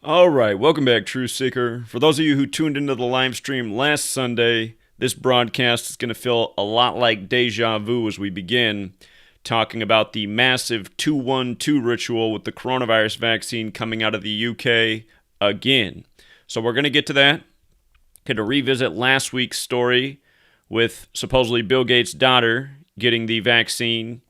All right, welcome back, Truth Seeker. For those of you who tuned into the live stream last Sunday, this broadcast is going to feel a lot like deja vu as we begin talking about the massive 212 ritual with the coronavirus vaccine coming out of the UK again. So we're going to get to that. Going to revisit last week's story with supposedly Bill Gates' daughter getting the vaccine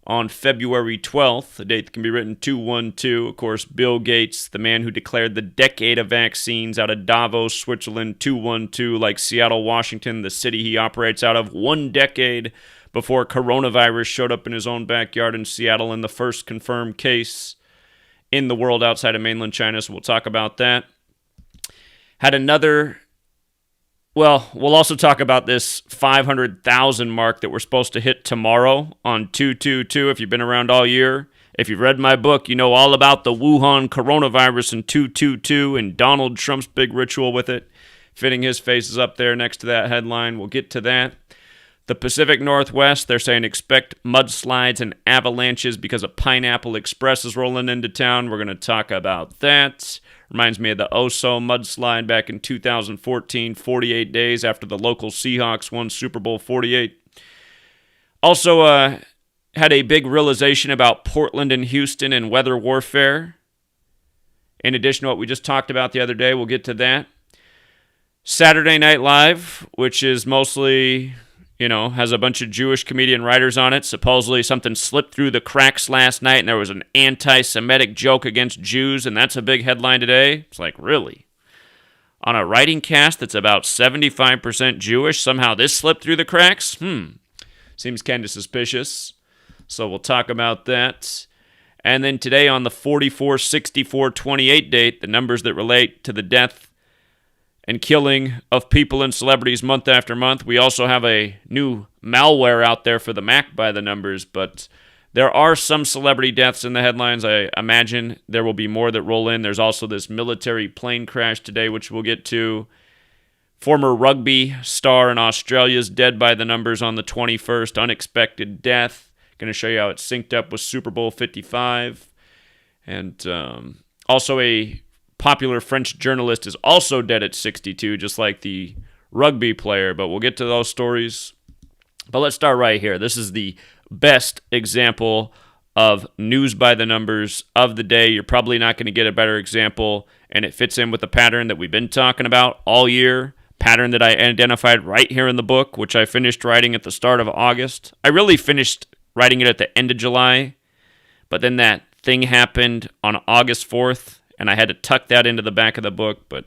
on February 12th, a date that can be written 212. Of course, Bill Gates, the man who declared the decade of vaccines out of Davos, Switzerland, 212, like Seattle, Washington, the city he operates out of, 1 decade before coronavirus showed up in his own backyard in Seattle in the first confirmed case in the world outside of mainland China. So we'll talk about that. Had another... Well, we'll also talk about this 500,000 mark that we're supposed to hit tomorrow on 222. If you've been around all year, if you've read my book, you know all about the Wuhan coronavirus and 222 and Donald Trump's big ritual with it. Fitting his face is up there next to that headline. We'll get to that. The Pacific Northwest, they're saying expect mudslides and avalanches because a Pineapple Express is rolling into town. We're going to talk about that. Reminds me of the Oso mudslide back in 2014, 48 days after the local Seahawks won Super Bowl 48. Also had a big realization about Portland and Houston and weather warfare. In addition to what we just talked about the other day, we'll get to that. Saturday Night Live, which is mostly... has a bunch of Jewish comedian writers on it. Supposedly something slipped through the cracks last night and there was an anti-Semitic joke against Jews, and that's a big headline today. It's like, really? On a writing cast that's about 75% Jewish, somehow this slipped through the cracks? Seems kind of suspicious. So we'll talk about that. And then today on the 44-64-28 date, the numbers that relate to the death and killing of people and celebrities month after month. We also have a new malware out there for the Mac by the numbers, but there are some celebrity deaths in the headlines. I imagine there will be more that roll in. There's also this military plane crash today, which we'll get to. Former rugby star in Australia is dead by the numbers on the 21st. Unexpected death. Going to show you how it synced up with Super Bowl 55. And also a popular French journalist is also dead at 62, just like the rugby player, but we'll get to those stories. But let's start right here. This is the best example of news by the numbers of the day. You're probably not going to get a better example, and it fits in with the pattern that we've been talking about all year, pattern that I identified right here in the book, which I finished writing at the start of August. I really finished writing it at the end of July, but then that thing happened on August 4th, and I had to tuck that into the back of the book. But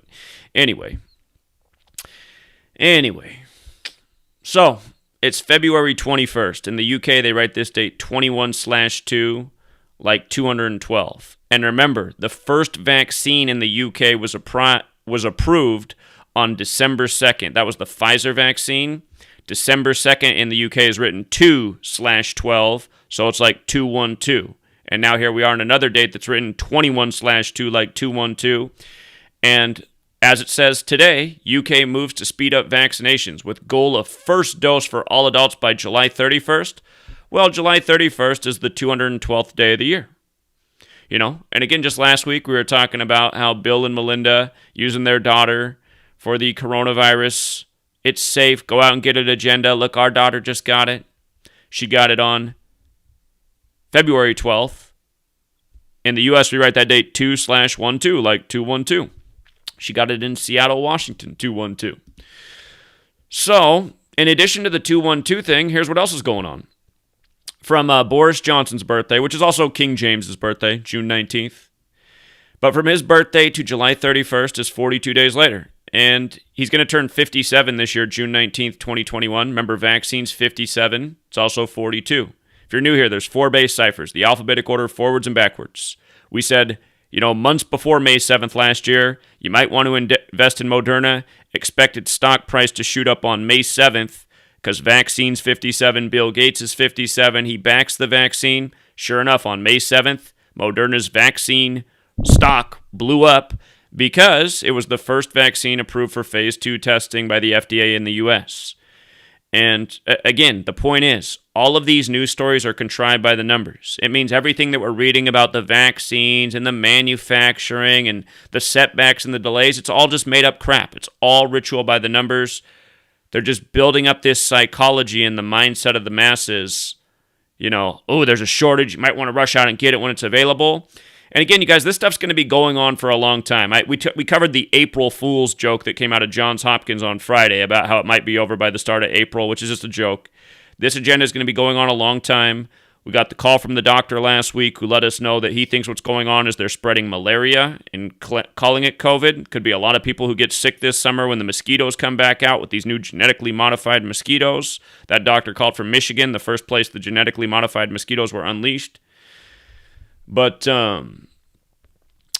anyway. So, it's February 21st. In the UK, they write this date 21/2, like 212. And remember, the first vaccine in the UK was approved on December 2nd. That was the Pfizer vaccine. December 2nd in the UK is written 2/12, so it's like 212. And now here we are on another date that's written 21/2, like 212. And as it says today, UK moves to speed up vaccinations with goal of first dose for all adults by July 31st. Well, July 31st is the 212th day of the year. And again, just last week we were talking about how Bill and Melinda using their daughter for the coronavirus. It's safe. Go out and get an agenda. Look, our daughter just got it. She got it on February 12th. In the U.S., we write that date 2/12, like 212. She got it in Seattle, Washington, 212. So, in addition to the 212 thing, here's what else is going on. From Boris Johnson's birthday, which is also King James's birthday, June 19th. But from his birthday to July 31st is 42 days later. And he's going to turn 57 this year, June 19th, 2021. Remember, vaccines, 57. It's also 42. If you're new here, there's 4 base ciphers, the alphabetic order forwards and backwards. We said, months before May 7th last year, you might want to invest in Moderna. Expected stock price to shoot up on May 7th because vaccines 57, Bill Gates is 57. He backs the vaccine. Sure enough, on May 7th, Moderna's vaccine stock blew up because it was the first vaccine approved for phase 2 testing by the FDA in the U.S. And again, the point is, all of these news stories are contrived by the numbers. It means everything that we're reading about the vaccines and the manufacturing and the setbacks and the delays, it's all just made up crap. It's all ritual by the numbers. They're just building up this psychology in the mindset of the masses. Oh, there's a shortage. You might want to rush out and get it when it's available. And again, you guys, this stuff's going to be going on for a long time. We covered the April Fool's joke that came out of Johns Hopkins on Friday about how it might be over by the start of April, which is just a joke. This agenda is going to be going on a long time. We got the call from the doctor last week who let us know that he thinks what's going on is they're spreading malaria and calling it COVID. Could be a lot of people who get sick this summer when the mosquitoes come back out with these new genetically modified mosquitoes. That doctor called from Michigan, the first place the genetically modified mosquitoes were unleashed. But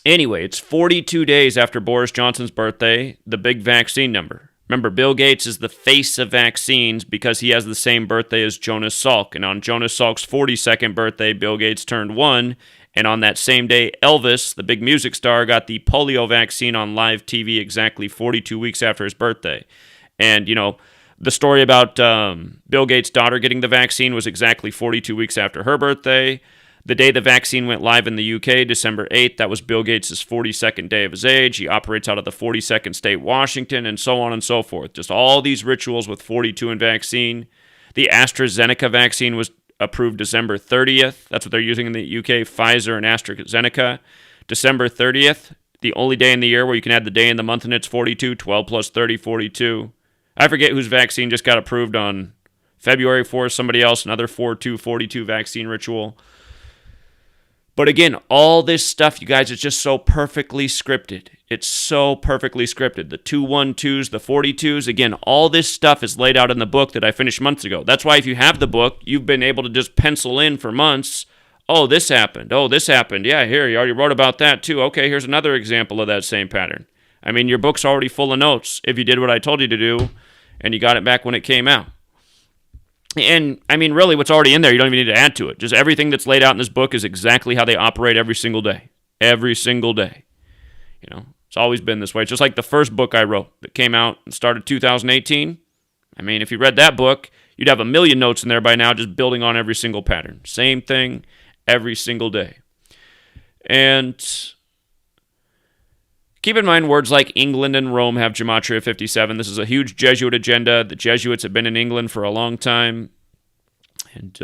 anyway, it's 42 days after Boris Johnson's birthday, the big vaccine number. Remember, Bill Gates is the face of vaccines because he has the same birthday as Jonas Salk. And on Jonas Salk's 42nd birthday, Bill Gates turned 1. And on that same day, Elvis, the big music star, got the polio vaccine on live TV exactly 42 weeks after his birthday. And, the story about Bill Gates' daughter getting the vaccine was exactly 42 weeks after her birthday. The day the vaccine went live in the UK, December 8th, that was Bill Gates' 42nd day of his age. He operates out of the 42nd state, Washington, and so on and so forth. Just all these rituals with 42 in vaccine. The AstraZeneca vaccine was approved December 30th. That's what they're using in the UK, Pfizer and AstraZeneca. December 30th, the only day in the year where you can add the day and the month and it's 42, 12 plus 30, 42. I forget whose vaccine just got approved on February 4th, somebody else, another 4-2, 42 vaccine ritual. But again, all this stuff, you guys, is just so perfectly scripted. It's so perfectly scripted. The 212s, the 42s, again, all this stuff is laid out in the book that I finished months ago. That's why if you have the book, you've been able to just pencil in for months, oh, this happened. Oh, this happened. Yeah, here, you already wrote about that too. Okay, here's another example of that same pattern. I mean, your book's already full of notes if you did what I told you to do and you got it back when it came out. And, I mean, really, what's already in there, you don't even need to add to it. Just everything that's laid out in this book is exactly how they operate every single day. Every single day. It's always been this way. It's just like the first book I wrote that came out and started 2018. I mean, if you read that book, you'd have a million notes in there by now just building on every single pattern. Same thing every single day. And keep in mind, words like England and Rome have Gematria 57. This is a huge Jesuit agenda. The Jesuits have been in England for a long time. And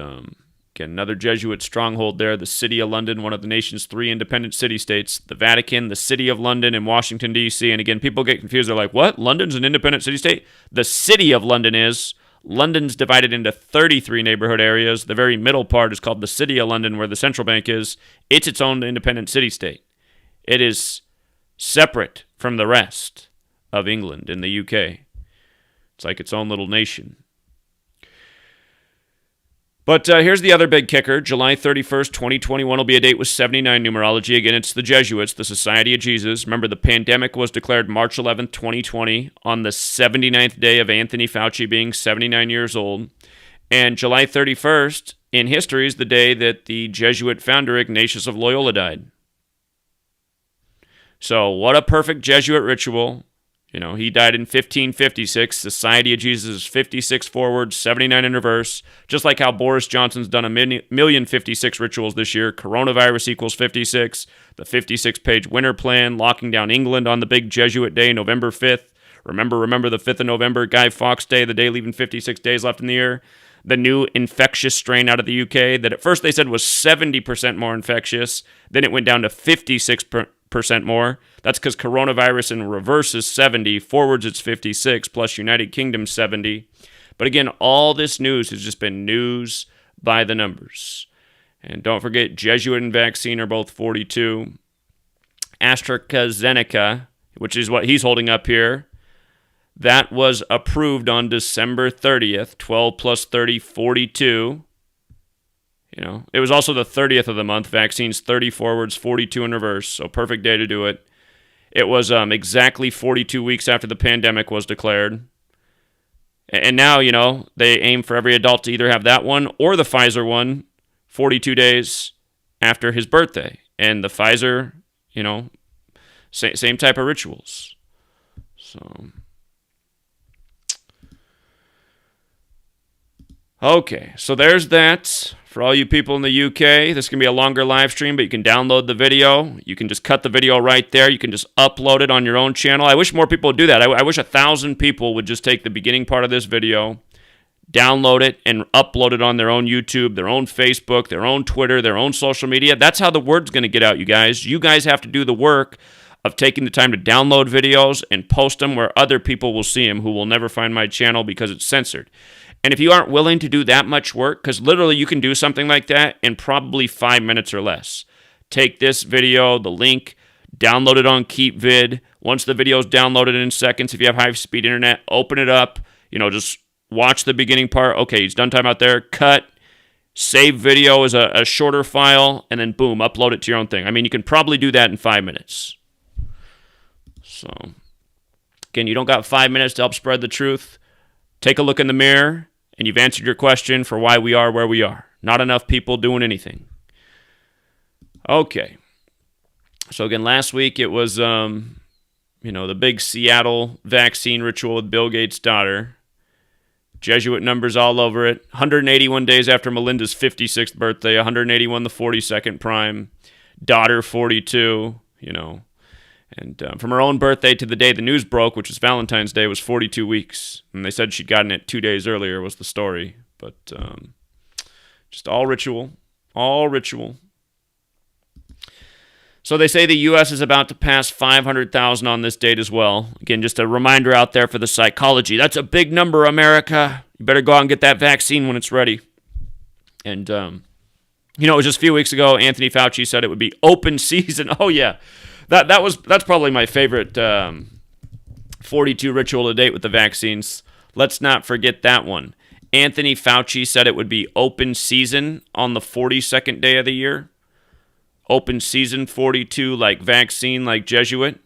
again, another Jesuit stronghold there, the City of London, one of the nation's 3 independent city-states, the Vatican, the City of London, and Washington, D.C. And again, people get confused. They're like, what? London's an independent city-state? The City of London is. London's divided into 33 neighborhood areas. The very middle part is called the City of London, where the central bank is. It's its own independent city-state. It is separate from the rest of England and the UK. It's like its own little nation. But here's the other big kicker. July 31st, 2021 will be a date with 79 numerology. Again, it's the Jesuits, the Society of Jesus. Remember, the pandemic was declared March 11th, 2020, on the 79th day of Anthony Fauci being 79 years old. And July 31st, in history, is the day that the Jesuit founder, Ignatius of Loyola, died. So, what a perfect Jesuit ritual. He died in 1556. Society of Jesus is 56 forward, 79 in reverse. Just like how Boris Johnson's done a million 56 rituals this year. Coronavirus equals 56. The 56-page winter plan, locking down England on the big Jesuit day, November 5th. Remember the 5th of November, Guy Fawkes Day, the day leaving 56 days left in the year. The new infectious strain out of the UK that at first they said was 70% more infectious. Then it went down to 56% more. That's because coronavirus in reverse is 70, forwards it's 56, plus United Kingdom 70. But again, all this news has just been news by the numbers. And don't forget, Jesuit and vaccine are both 42. AstraZeneca, which is what he's holding up here, that was approved on December 30th, 12 plus 30, 42. It was also the 30th of the month. Vaccines 30 forwards, 42 in reverse. So perfect day to do it. It was exactly 42 weeks after the pandemic was declared. And now, they aim for every adult to either have that one or the Pfizer one 42 days after his birthday. And the Pfizer, same type of rituals. So Okay, so there's that. For all you people in the UK, this is going to be a longer live stream, but you can download the video. You can just cut the video right there. You can just upload it on your own channel. I wish more people would do that. I wish 1,000 people would just take the beginning part of this video, download it, and upload it on their own YouTube, their own Facebook, their own Twitter, their own social media. That's how the word's going to get out, you guys. You guys have to do the work of taking the time to download videos and post them where other people will see them who will never find my channel because it's censored. And if you aren't willing to do that much work, because literally you can do something like that in probably 5 minutes or less. Take this video, the link, download it on KeepVid. Once the video is downloaded in seconds, if you have high-speed internet, open it up. Just watch the beginning part. Okay, he's done time out there. Cut. Save video as a shorter file, and then boom, upload it to your own thing. I mean, you can probably do that in 5 minutes. So, again, you don't got 5 minutes to help spread the truth. Take a look in the mirror, and you've answered your question for why we are where we are. Not enough people doing anything. Okay. So again, last week it was, the big Seattle vaccine ritual with Bill Gates' daughter. Jesuit numbers all over it. 181 days after Melinda's 56th birthday. 181 the 42nd prime. Daughter 42, And from her own birthday to the day the news broke, which was Valentine's Day, was 42 weeks. And they said she'd gotten it 2 days earlier was the story. But just all ritual. All ritual. So they say the U.S. is about to pass 500,000 on this date as well. Again, just a reminder out there for the psychology. That's a big number, America. You better go out and get that vaccine when it's ready. And, it was just a few weeks ago, Anthony Fauci said it would be open season. Oh, yeah. That's probably my favorite 42 ritual to date with the vaccines. Let's not forget that one. Anthony Fauci said it would be open season on the 42nd day of the year. Open season 42, like vaccine, like Jesuit.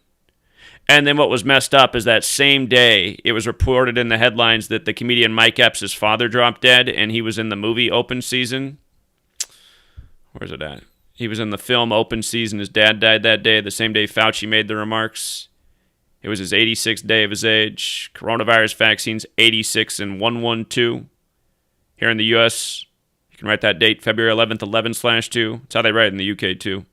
And then what was messed up is that same day, it was reported in the headlines that the comedian Mike Epps' father dropped dead, and he was in the movie Open Season. Where's it at? He was in the film Open Season. His dad died that day, the same day Fauci made the remarks. It was his 86th day of his age. Coronavirus vaccines, 86 and 112. Here in the U.S., you can write that date, February 11th, 11/2. That's how they write it in the UK, too.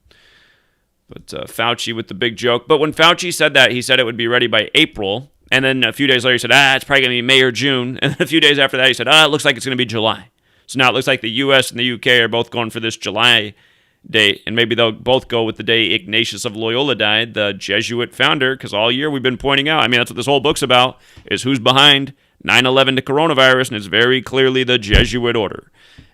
But Fauci with the big joke. But when Fauci said that, he said it would be ready by April. And then a few days later, he said, it's probably going to be May or June. And then a few days after that, he said, it looks like it's going to be July. So now it looks like the U.S. and the UK are both going for this July date. And maybe they'll both go with the day Ignatius of Loyola died, the Jesuit founder, because all year we've been pointing out. I mean, that's what this whole book's about, is who's behind 9/11 to coronavirus, and it's very clearly the Jesuit order.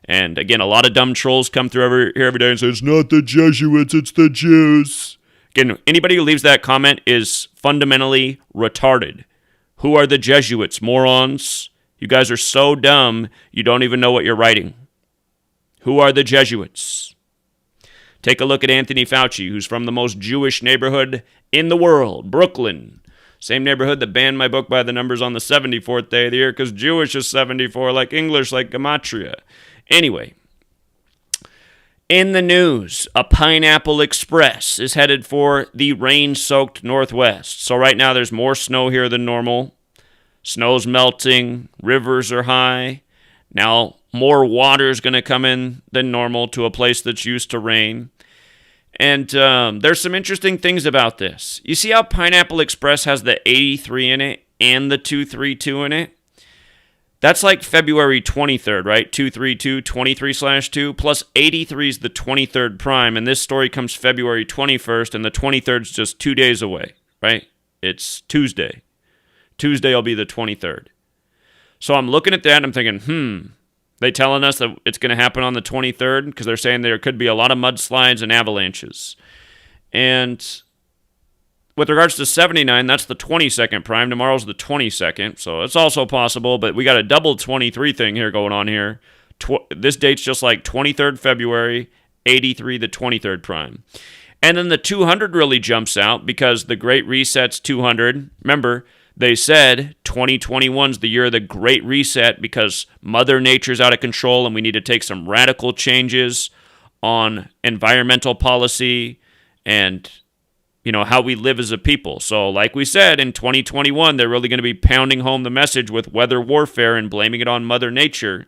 And again, a lot of dumb trolls come through every day and say, it's not the Jesuits, it's the Jews. Again, anybody who leaves that comment is fundamentally retarded. Who are the Jesuits, morons? You guys are so dumb, you don't even know what you're writing. Who are the Jesuits? Take a look at Anthony Fauci, who's from the most Jewish neighborhood in the world, Brooklyn. Same neighborhood that banned my book by the numbers on the 74th day of the year, because Jewish is 74, like English, like Gematria. Anyway, in the news, a Pineapple Express is headed for the rain-soaked Northwest. So right now there's more snow here than normal. Snow's melting, rivers are high. Now more water's going to come in than normal to a place that's used to rain. And there's some interesting things about this. You see how Pineapple Express has the 83 in it and the 232 in it? That's like February 23rd, right? 232, 23/2, plus 83 is the 23rd prime, and this story comes February 21st, and the 23rd is just 2 days away, right? It's Tuesday. Tuesday will be the 23rd. So I'm looking at that, and I'm thinking, they telling us that it's going to happen on the 23rd? Because they're saying there could be a lot of mudslides and avalanches. And with regards to 79, that's the 22nd prime. Tomorrow's the 22nd, so it's also possible, but we got a double 23 thing here going on here. This date's just like 23rd February, 83 the 23rd prime. And then the 200 really jumps out because the Great Reset's 200. Remember, they said 2021's the year of the Great Reset because Mother Nature's out of control and we need to take some radical changes on environmental policy and how we live as a people. So like we said, in 2021, they're really going to be pounding home the message with weather warfare and blaming it on Mother Nature.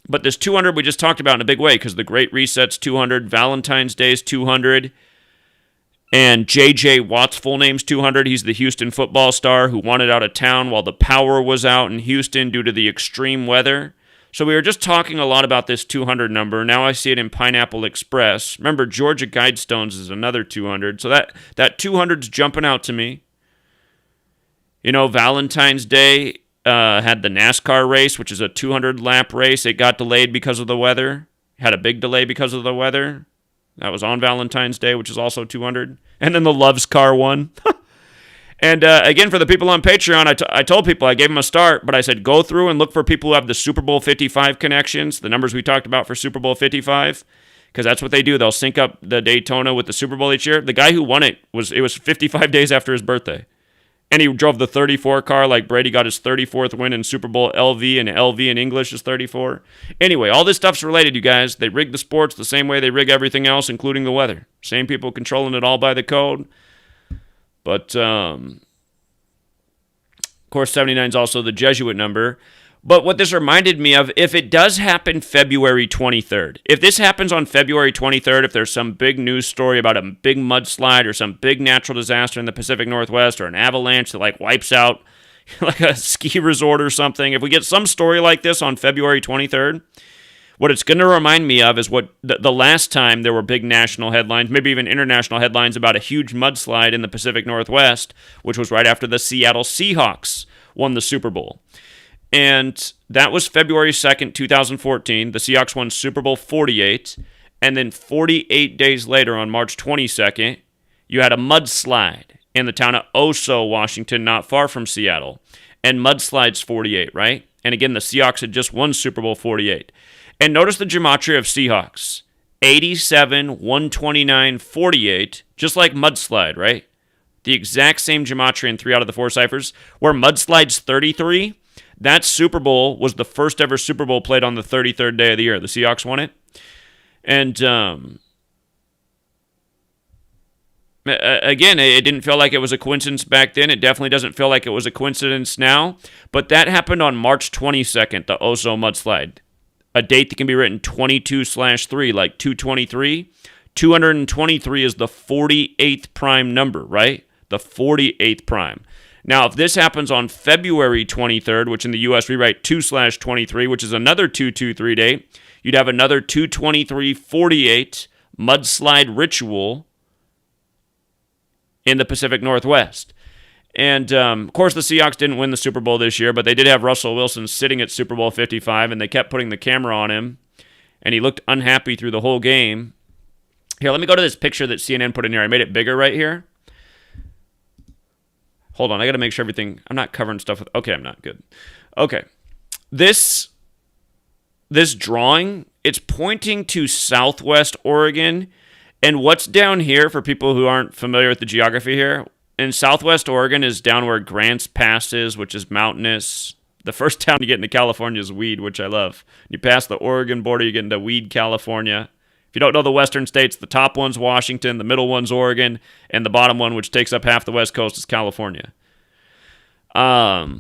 But this 200 we just talked about in a big way because the Great Reset's 200, Valentine's Day's 200, and J.J. Watt's full name's 200. He's the Houston football star who wanted out of town while the power was out in Houston due to the extreme weather. So we were just talking a lot about this 200 number. Now I see it in Pineapple Express. Remember, Georgia Guidestones is another 200. So that 200's jumping out to me. You know, Valentine's Day had the NASCAR race, which is a 200-lap race. It got delayed because of the weather. Had a big delay because of the weather. That was on Valentine's Day, which is also 200. And then the Love's Car one. And again, for the people on Patreon, I told people, I gave them a start, but I said go through and look for people who have the Super Bowl 55 connections, the numbers we talked about for Super Bowl 55, because that's what they do. They'll sync up the Daytona with the Super Bowl each year. The guy who won it was 55 days after his birthday. And he drove the 34 car like Brady got his 34th win in Super Bowl LV, and LV in English is 34. Anyway, all this stuff's related, you guys. They rig the sports the same way they rig everything else, including the weather. Same people controlling it all by the code. But, of course, 79 is also the Jesuit number. But what this reminded me of, if it does happen February 23rd, if this happens on February 23rd, if there's some big news story about a big mudslide or some big natural disaster in the Pacific Northwest or an avalanche that like wipes out like a ski resort or something, if we get some story like this on February 23rd, what it's going to remind me of is what the last time there were big national headlines, maybe even international headlines about a huge mudslide in the Pacific Northwest, which was right after the Seattle Seahawks won the Super Bowl. And that was February 2nd, 2014. The Seahawks won Super Bowl 48. And then 48 days later, on March 22nd, you had a mudslide in the town of Oso, Washington, not far from Seattle. And mudslide's 48, right? And again, the Seahawks had just won Super Bowl 48. And notice the gematria of Seahawks. 87, 129, 48, just like mudslide, right? The exact same gematria in 3 out of the 4 ciphers. Where mudslide's 33, that Super Bowl was the first ever Super Bowl played on the 33rd day of the year. The Seahawks won it. And again, it didn't feel like it was a coincidence back then. It definitely doesn't feel like it was a coincidence now. But that happened on March 22nd, the Oso mudslide. A date that can be written 22/3, like 223. 223 is the 48th prime number, right? The 48th prime. Now, if this happens on February 23rd, which in the U.S. we write 2/23, which is another 223 date, you'd have another 223/48 mudslide ritual in the Pacific Northwest. And, of course, the Seahawks didn't win the Super Bowl this year, but they did have Russell Wilson sitting at Super Bowl 55, and they kept putting the camera on him, and he looked unhappy through the whole game. Here, let me go to this picture that CNN put in here. I made it bigger right here. Hold on, I got to make sure everything... I'm not covering stuff with... Okay, I'm not. Good. Okay. This drawing, it's pointing to Southwest Oregon, and what's down here, for people who aren't familiar with the geography here... In Southwest Oregon is down where Grants Pass is, which is mountainous. The first town you get into California is Weed, which I love. You pass the Oregon border, you get into Weed, California. If you don't know the western states, the top one's Washington, the middle one's Oregon, and the bottom one, which takes up half the west coast, is California. But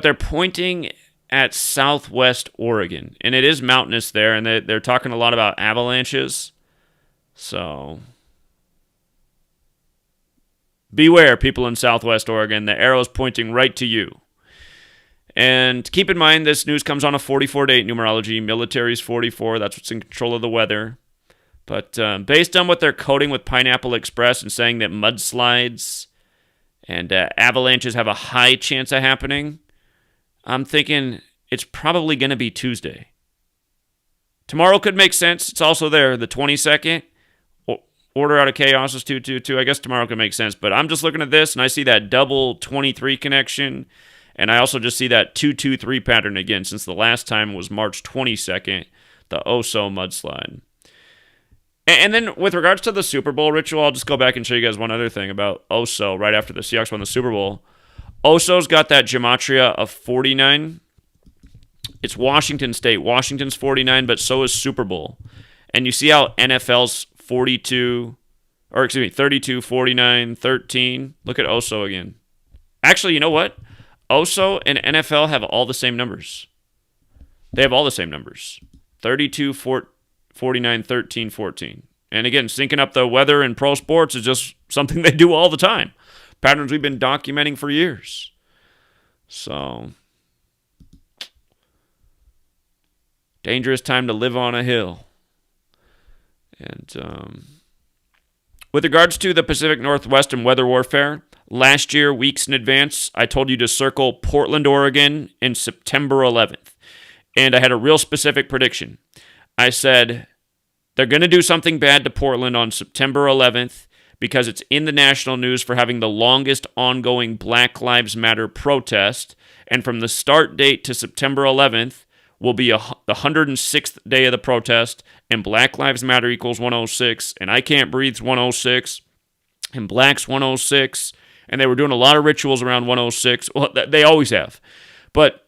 they're pointing at Southwest Oregon, and it is mountainous there, and they're talking a lot about avalanches. So... beware, people in Southwest Oregon. The arrow's pointing right to you. And keep in mind, this news comes on a 44-date numerology. Military's 44. That's what's in control of the weather. But based on what they're coding with Pineapple Express and saying that mudslides and avalanches have a high chance of happening, I'm thinking it's probably going to be Tuesday. Tomorrow could make sense. It's also there, the 22nd. Order out of chaos is 222. I guess tomorrow could make sense, but I'm just looking at this, and I see that double 23 connection, and I also just see that 223 pattern again, since the last time was March 22nd, the Oso mudslide. And then with regards to the Super Bowl ritual, I'll just go back and show you guys one other thing about Oso right after the Seahawks won the Super Bowl. Oso's got that gematria of 49. It's Washington State. Washington's 49, but so is Super Bowl. And you see how NFL's 32, 49, 13. Look at Oso again. Actually, you know what? Oso and NFL have all the same numbers. They have all the same numbers. 32, 49, 13, 14. And again, syncing up the weather in pro sports is just something they do all the time. Patterns we've been documenting for years. So, dangerous time to live on a hill. And with regards to the Pacific Northwest and weather warfare, last year, weeks in advance, I told you to circle Portland, Oregon in September 11th. And I had a real specific prediction. I said, they're going to do something bad to Portland on September 11th because it's in the national news for having the longest ongoing Black Lives Matter protest. And from the start date to September 11th will be the 106th day of the protest. And Black Lives Matter equals 106. And I Can't Breathe 106. And Black's 106. And they were doing a lot of rituals around 106. Well, they always have. But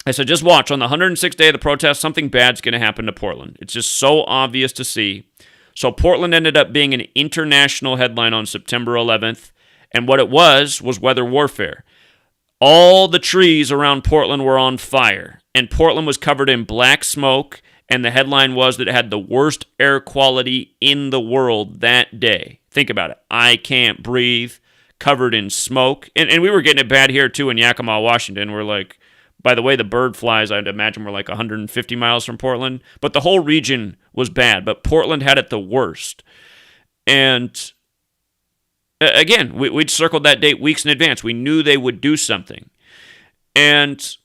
I said, just watch. On the 106th day of the protest, something bad's going to happen to Portland. It's just so obvious to see. So Portland ended up being an international headline on September 11th. And what it was weather warfare. All the trees around Portland were on fire. And Portland was covered in black smoke. And the headline was that it had the worst air quality in the world that day. Think about it. I can't breathe. Covered in smoke. And we were getting it bad here, too, in Yakima, Washington. We're like... By the way, the bird flies, I'd imagine, were like 150 miles from Portland. But the whole region was bad. But Portland had it the worst. And again, we'd circled that date weeks in advance. We knew they would do something. And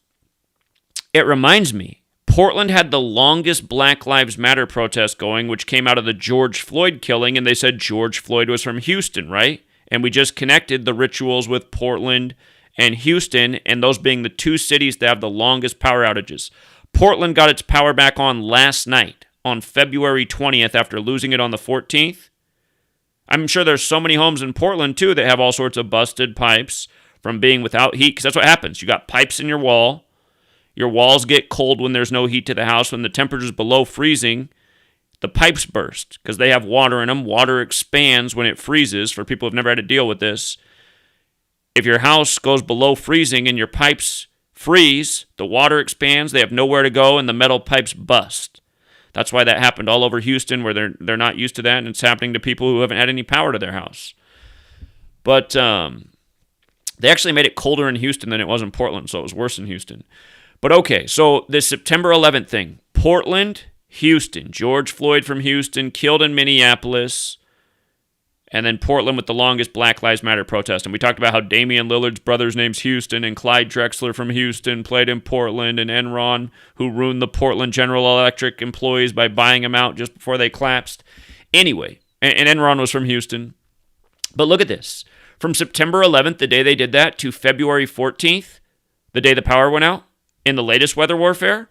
it reminds me, Portland had the longest Black Lives Matter protest going, which came out of the George Floyd killing. And they said George Floyd was from Houston, right? And we just connected the rituals with Portland and Houston, and those being the two cities that have the longest power outages. Portland got its power back on last night, on February 20th, after losing it on the 14th. I'm sure there's so many homes in Portland, too, that have all sorts of busted pipes from being without heat, because that's what happens. You got pipes in your wall. Your walls get cold when there's no heat to the house. When the temperature's below freezing, the pipes burst, because they have water in them. Water expands when it freezes, for people who've never had to deal with this. If your house goes below freezing and your pipes freeze, the water expands, they have nowhere to go, and the metal pipes bust. That's why that happened all over Houston, where they're not used to that, and it's happening to people who haven't had any power to their house. But they actually made it colder in Houston than it was in Portland, so it was worse in Houston. But okay, so this September 11th thing, Portland, Houston, George Floyd from Houston, killed in Minneapolis, and then Portland with the longest Black Lives Matter protest. And we talked about how Damian Lillard's brother's name's Houston, and Clyde Drexler from Houston played in Portland, and Enron, who ruined the Portland General Electric employees by buying them out just before they collapsed. Anyway, and Enron was from Houston. But look at this. From September 11th, the day they did that, to February 14th, the day the power went out, in the latest weather warfare,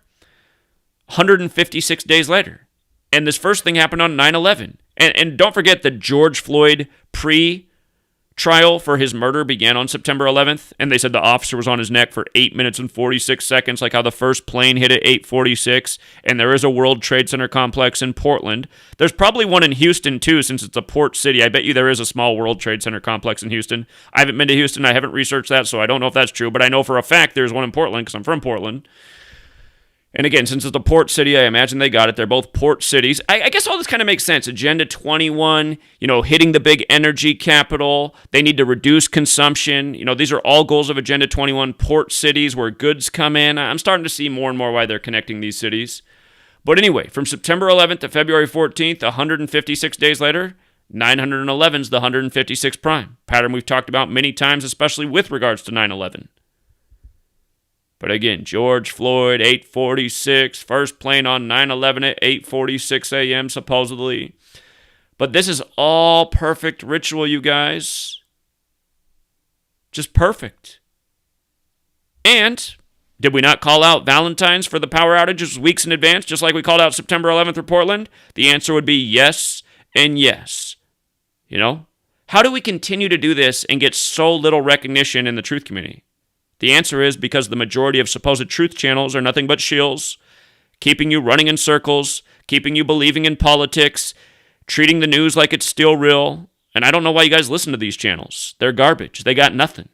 156 days later. And this first thing happened on 9/11. And don't forget the George Floyd pre-trial for his murder began on September 11th. And they said the officer was on his neck for 8 minutes and 46 seconds, like how the first plane hit at 8:46. And there is a World Trade Center complex in Portland. There's probably one in Houston, too, since it's a port city. I bet you there is a small World Trade Center complex in Houston. I haven't been to Houston. I haven't researched that, so I don't know if that's true. But I know for a fact there's one in Portland because I'm from Portland. And again, since it's a port city, I imagine they got it. They're both port cities. I guess all this kind of makes sense. Agenda 21, hitting the big energy capital. They need to reduce consumption. These are all goals of Agenda 21, port cities where goods come in. I'm starting to see more and more why they're connecting these cities. But anyway, from September 11th to February 14th, 156 days later, 911 is the 156 prime. Pattern we've talked about many times, especially with regards to 9/11. But again, George Floyd, 8:46, first plane on 9/11 at 8:46 a.m., supposedly. But this is all perfect ritual, you guys. Just perfect. And did we not call out Valentine's for the power outages weeks in advance, just like we called out September 11th for Portland? The answer would be yes and yes. How do we continue to do this and get so little recognition in the truth community? The answer is because the majority of supposed truth channels are nothing but shills, keeping you running in circles, keeping you believing in politics, treating the news like it's still real. And I don't know why you guys listen to these channels. They're garbage. They got nothing.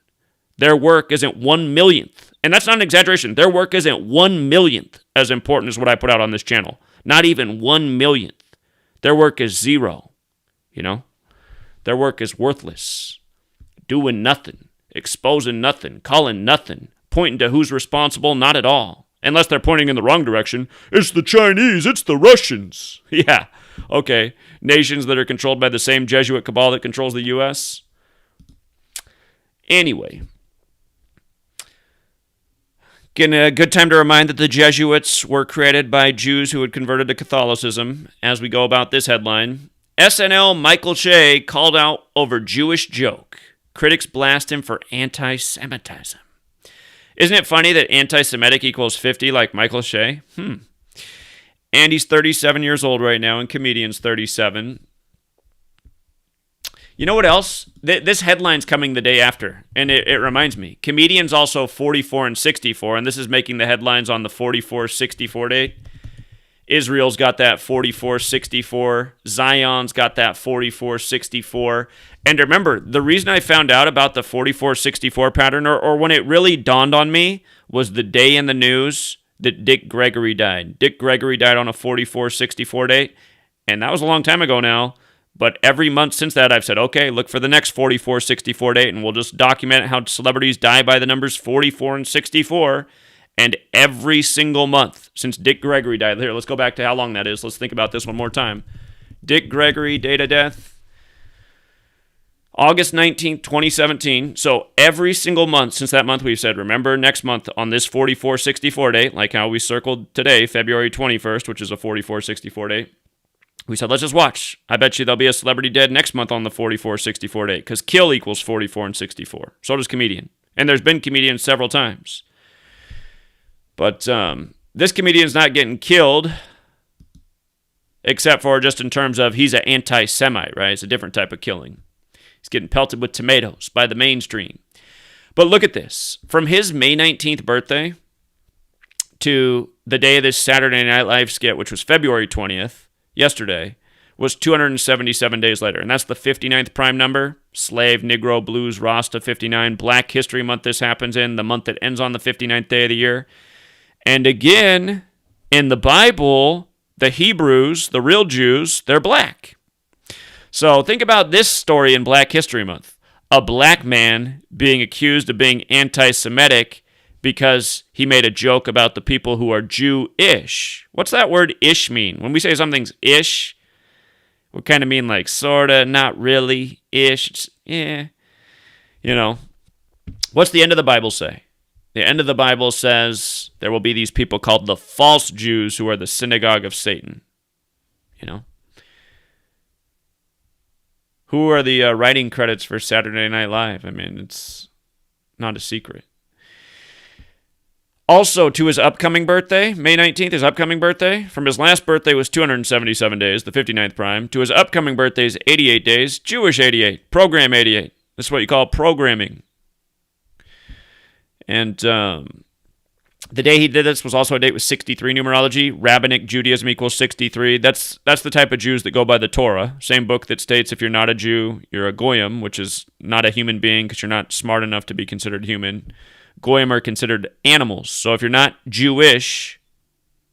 Their work isn't 1/millionth And that's not an exaggeration. Their work isn't 1/1,000th as important as what I put out on this channel. Not even 1/1,000th. Their work is zero. Their work is worthless. Doing nothing. Exposing nothing. Calling nothing. Pointing to who's responsible, not at all. Unless they're pointing in the wrong direction. It's the Chinese. It's the Russians. Yeah. Okay. Nations that are controlled by the same Jesuit cabal that controls the U.S. Anyway. Again, a good time to remind that the Jesuits were created by Jews who had converted to Catholicism. As we go about this headline, SNL Michael Che called out over Jewish joke. Critics blast him for anti-Semitism. Isn't it funny that anti-Semitic equals 50 like Michael Che? And he's 37 years old right now, and comedian's 37. You know what else? This headline's coming the day after, and it reminds me. Comedian's also 44 and 64, and this is making the headlines on the 44-64 date. Israel's got that 44-64. Zion's got that 44-64. And remember, the reason I found out about the 44-64 pattern, or when it really dawned on me, was the day in the news that Dick Gregory died. Dick Gregory died on a 44-64 date, and that was a long time ago now. But every month since that, I've said, okay, look for the next 44-64 date, and we'll just document how celebrities die by the numbers 44 and 64. And every single month since Dick Gregory died, here, let's go back to how long that is. Let's think about this one more time. Dick Gregory, date of death, August 19th, 2017. So every single month since that month, we've said, remember next month on this 44-64 date, like how we circled today, February 21st, which is a 44-64 date. We said, let's just watch. I bet you there'll be a celebrity dead next month on the 44-64 date, because kill equals 44 and 64. So does comedian. And there's been comedians several times. But this comedian's not getting killed, except for just in terms of he's an anti-Semite, right? It's a different type of killing. He's getting pelted with tomatoes by the mainstream. But look at this. From his May 19th birthday to the day of this Saturday Night Live skit, which was February 20th, yesterday, was 277 days later. And that's the 59th prime number. Slave, Negro, Blues, Rasta, 59. Black History Month this happens in, the month that ends on the 59th day of the year. And again, in the Bible, the Hebrews, the real Jews, they're black. So think about this story in Black History Month. A black man being accused of being anti-Semitic because he made a joke about the people who are Jewish. What's that word ish mean? When we say something's ish, we kind of mean like sorta, not really, ish. It's, yeah. What's the end of the Bible say? The end of the Bible says there will be these people called the false Jews who are the synagogue of Satan. Who are the writing credits for Saturday Night Live? I mean, it's not a secret. Also, to his upcoming birthday, May 19th, his upcoming birthday, from his last birthday was 277 days, the 59th prime. To his upcoming birthday is 88 days, Jewish 88, program 88. This is what you call programming. And the day he did this was also a date with 63 numerology. Rabbinic Judaism equals 63. That's the type of Jews that go by the Torah. Same book that states if you're not a Jew, you're a goyim, which is not a human being because you're not smart enough to be considered human. Goyim are considered animals. So if you're not Jewish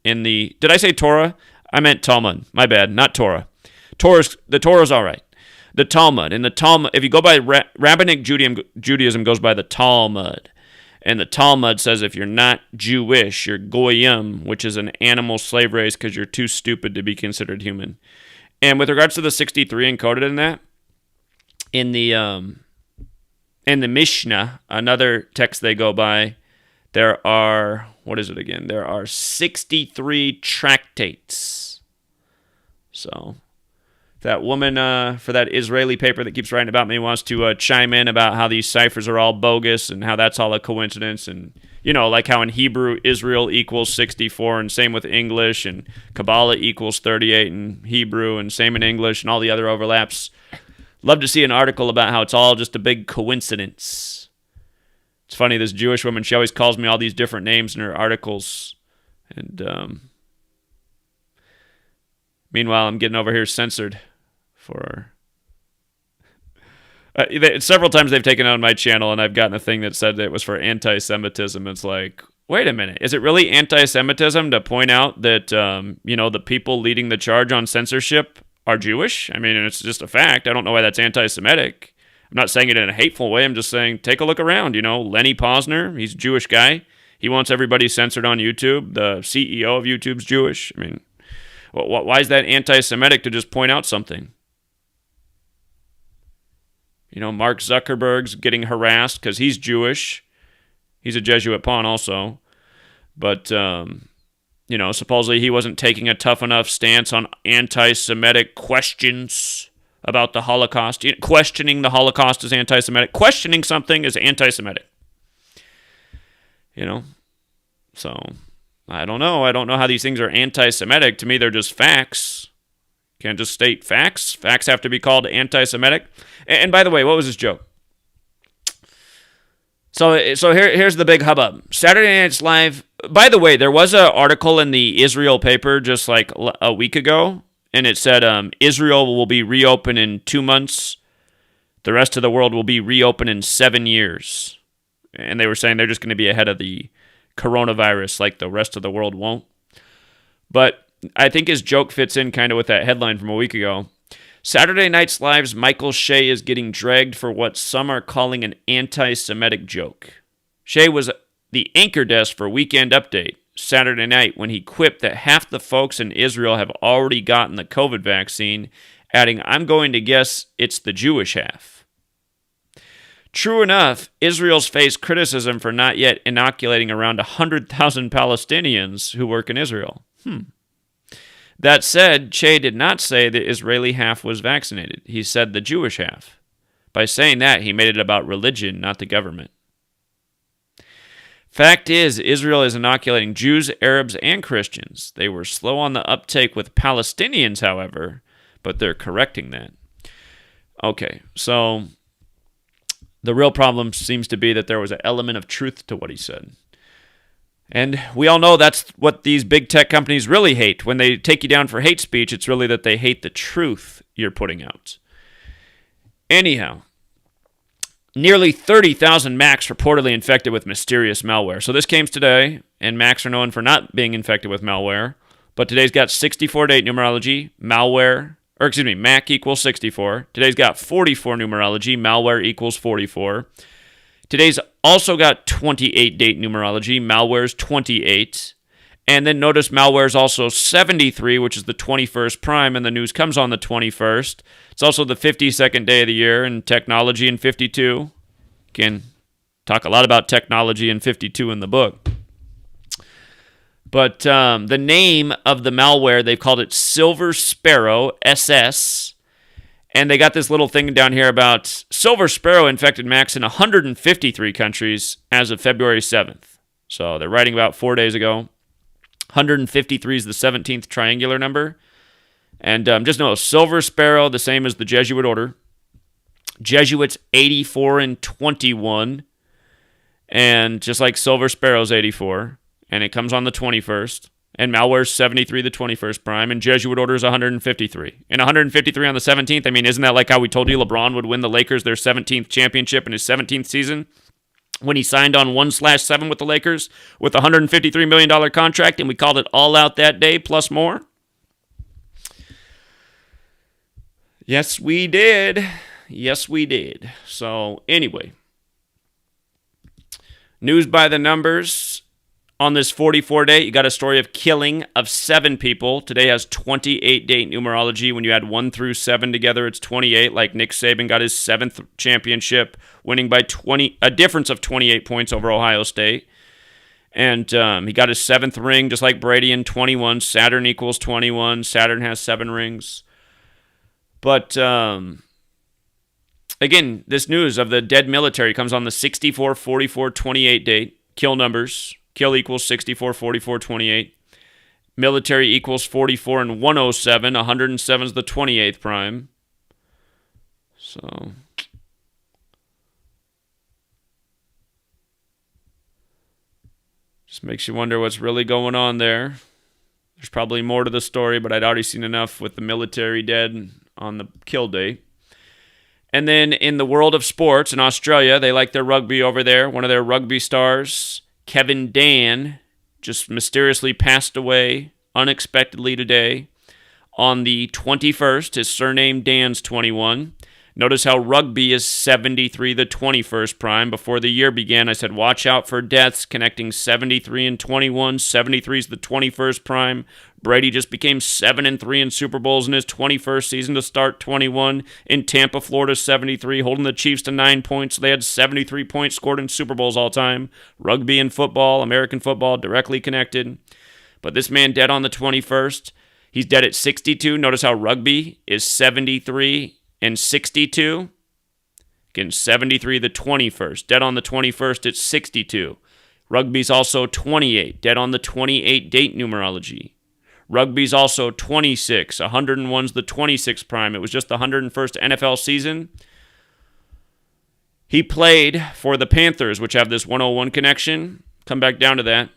in the... Did I say Torah? I meant Talmud. My bad. Not Torah. The Torah's all right. The Talmud. In the Talmud, if you go by Rabbinic Judaism goes by the Talmud. And the Talmud says if you're not Jewish, you're goyim, which is an animal slave race because you're too stupid to be considered human. And with regards to the 63 encoded in that, in the Mishnah, another text they go by, there are, what is it again? There are 63 tractates. So, if that woman for that Israeli paper that keeps writing about me wants to chime in about how these ciphers are all bogus and how that's all a coincidence, and, like how in Hebrew, Israel equals 64, and same with English, and Kabbalah equals 38 in Hebrew, and same in English, and all the other overlaps. Love to see an article about how it's all just a big coincidence. It's funny, this Jewish woman, she always calls me all these different names in her articles. And meanwhile, I'm getting over here censored for Several times they've taken it on my channel, and I've gotten a thing that said it was for anti-Semitism. It's like, wait a minute, is it really anti-Semitism to point out that the people leading the charge on censorship are Jewish? I mean, it's just a fact. I don't know why that's anti-Semitic. I'm not saying it in a hateful way. I'm just saying take a look around. Lenny Posner, he's a Jewish guy. He wants everybody censored on YouTube. The CEO of YouTube's Jewish. I mean, why is that anti-Semitic to just point out something? Mark Zuckerberg's getting harassed because he's Jewish. He's a Jesuit pawn also. But, supposedly he wasn't taking a tough enough stance on anti-Semitic questions about the Holocaust. Questioning the Holocaust is anti-Semitic. Questioning something is anti-Semitic. So, I don't know. I don't know how these things are anti-Semitic. To me, they're just facts. Can't just state facts. Facts have to be called anti-Semitic. And by the way, what was his joke? So here's the big hubbub. Saturday Night's Live. By the way, there was an article in the Israel paper just like a week ago, and it said Israel will be reopened in 2 months. The rest of the world will be reopened in 7 years. And they were saying they're just going to be ahead of the coronavirus like the rest of the world won't. But I think his joke fits in kind of with that headline from a week ago. Saturday Night's Live's Michael Shea is getting dragged for what some are calling an anti-Semitic joke. Shea was the anchor desk for Weekend Update Saturday night when he quipped that half the folks in Israel have already gotten the COVID vaccine, adding, "I'm going to guess it's the Jewish half." True enough, Israel's faced criticism for not yet inoculating around 100,000 Palestinians who work in Israel. That said, Che did not say the Israeli half was vaccinated. He said the Jewish half. By saying that, he made it about religion, not the government. Fact is, Israel is inoculating Jews, Arabs, and Christians. They were slow on the uptake with Palestinians, however, but they're correcting that. Okay, so the real problem seems to be that there was an element of truth to what he said. And we all know that's what these big tech companies really hate. When they take you down for hate speech, it's really that they hate the truth you're putting out. Anyhow, nearly 30,000 Macs reportedly infected with mysterious malware. So this came today, and Macs are known for not being infected with malware. But today's got 64 date numerology, Mac equals 64. Today's got 44 numerology, malware equals 44. Today's also got 28 date numerology, malware's 28. And then notice malware's also 73, which is the 21st prime, and the news comes on the 21st. It's also the 52nd day of the year, and technology in 52. Can talk a lot about technology in 52 in the book. But the name of the malware, they've called it Silver Sparrow, SS. And they got this little thing down here about Silver Sparrow infected Macs in 153 countries as of February 7th. So they're writing about 4 days ago. 153 is the 17th triangular number. And just know, Silver Sparrow, the same as the Jesuit order. Jesuits 84 and 21. And just like Silver Sparrow's 84. And it comes on the 21st. And malware's 73, the 21st prime, and Jesuit order is 153. And 153 on the 17th, I mean, isn't that like how we told you LeBron would win the Lakers their 17th championship in his 17th season? When he signed on 1/7 with the Lakers with a $153 million contract, and we called it all out that day, plus more? Yes, we did. Yes, we did. So, anyway. News by the numbers. On this 44 date, you got a story of killing of 7 people. Today has 28 date numerology. When you add 1 through 7 together, it's 28. Like Nick Saban got his 7th championship, winning by a difference of 28 points over Ohio State. And he got his 7th ring, just like Brady in 21. Saturn equals 21. Saturn has 7 rings. But again, this news of the dead military comes on the 64, 44, 28 date. Kill numbers. Kill equals 64, 44, 28. Military equals 44 and 107. 107 is the 28th prime. So, just makes you wonder what's really going on there. There's probably more to the story, but I'd already seen enough with the military dead on the kill date. And then in the world of sports in Australia, they like their rugby over there. One of their rugby stars, Kevin Dan, just mysteriously passed away unexpectedly today on the 21st. His surname Dan's 21. Notice how rugby is 73, the 21st prime. Before the year began, I said, watch out for deaths connecting 73 and 21. 73 is the 21st prime. Brady just became 7-3 in Super Bowls in his 21st season to start 21. In Tampa, Florida, 73, holding the Chiefs to 9 points. They had 73 points scored in Super Bowls all time. Rugby and football, American football, directly connected. But this man dead on the 21st. He's dead at 62. Notice how rugby is 73 and 62. Again, 73 the 21st. Dead on the 21st, it's 62. Rugby's also 28. Dead on the 28 date numerology. Rugby's also 26. 101's the 26th prime. It was just the 101st NFL season. He played for the Panthers, which have this 101 connection. Come back down to that.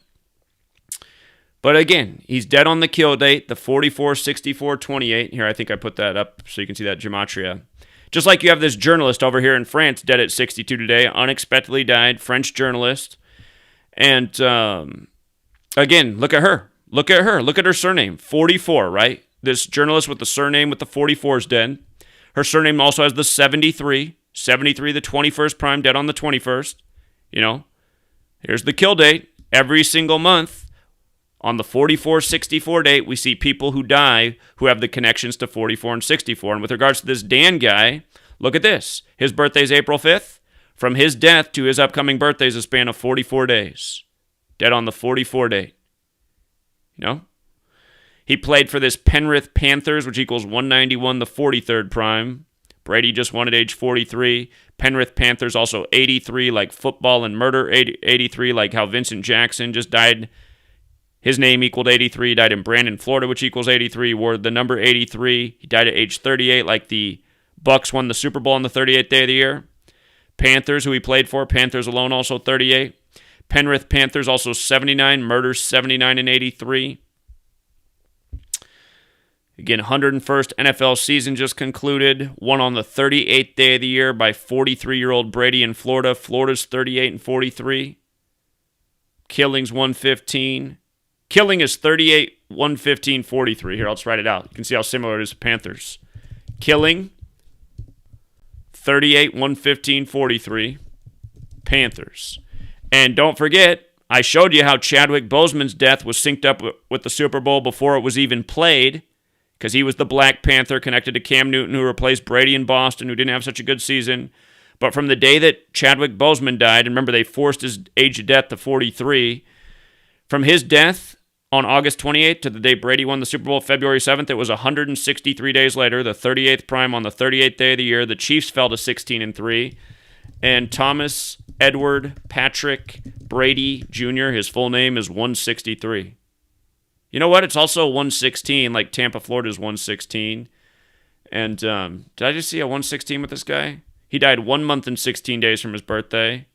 But again, he's dead on the kill date, the 44-64-28. Here, I think I put that up so you can see that Gematria. Just like you have this journalist over here in France dead at 62 today, unexpectedly died, French journalist. And again, look at her. Look at her. Look at her surname, 44, right? This journalist with the surname with the 44 is dead. Her surname also has the 73. 73, the 21st prime, dead on the 21st. You know, here's the kill date. Every single month. On the 44-64 date, we see people who die who have the connections to 44 and 64. And with regards to this Dan guy, look at this. His birthday's April 5th. From his death to his upcoming birthday is a span of 44 days. Dead on the 44 date. You know? He played for this Penrith Panthers, which equals 191, the 43rd prime. Brady just won at age 43. Penrith Panthers also 83, like football and murder. 83, like how Vincent Jackson just died. His name equaled 83. He died in Brandon, Florida, which equals 83. He wore the number 83. He died at age 38, like the Bucks won the Super Bowl on the 38th day of the year. Panthers, who he played for, Panthers alone also 38. Penrith Panthers also 79. Murders 79 and 83. Again, 101st NFL season just concluded. Won on the 38th day of the year by 43-year-old Brady in Florida. Florida's 38 and 43. Killings 115. Killing is 38, 115, 43. Here, I'll just write it out. You can see how similar it is to Panthers. Killing, 38, 115, 43. Panthers. And don't forget, I showed you how Chadwick Boseman's death was synced up with the Super Bowl before it was even played, because he was the Black Panther connected to Cam Newton, who replaced Brady in Boston, who didn't have such a good season. But from the day that Chadwick Boseman died, and remember they forced his age of death to 43, from his death on August 28th to the day Brady won the Super Bowl February 7th, it was 163 days later, the 38th prime on the 38th day of the year. The Chiefs fell to 16-3. And Thomas Edward Patrick Brady Jr., his full name is 163. You know what? It's also 116, like Tampa, Florida's 116. And did I just see a 116 with this guy? He died 1 month and 16 days from his birthday.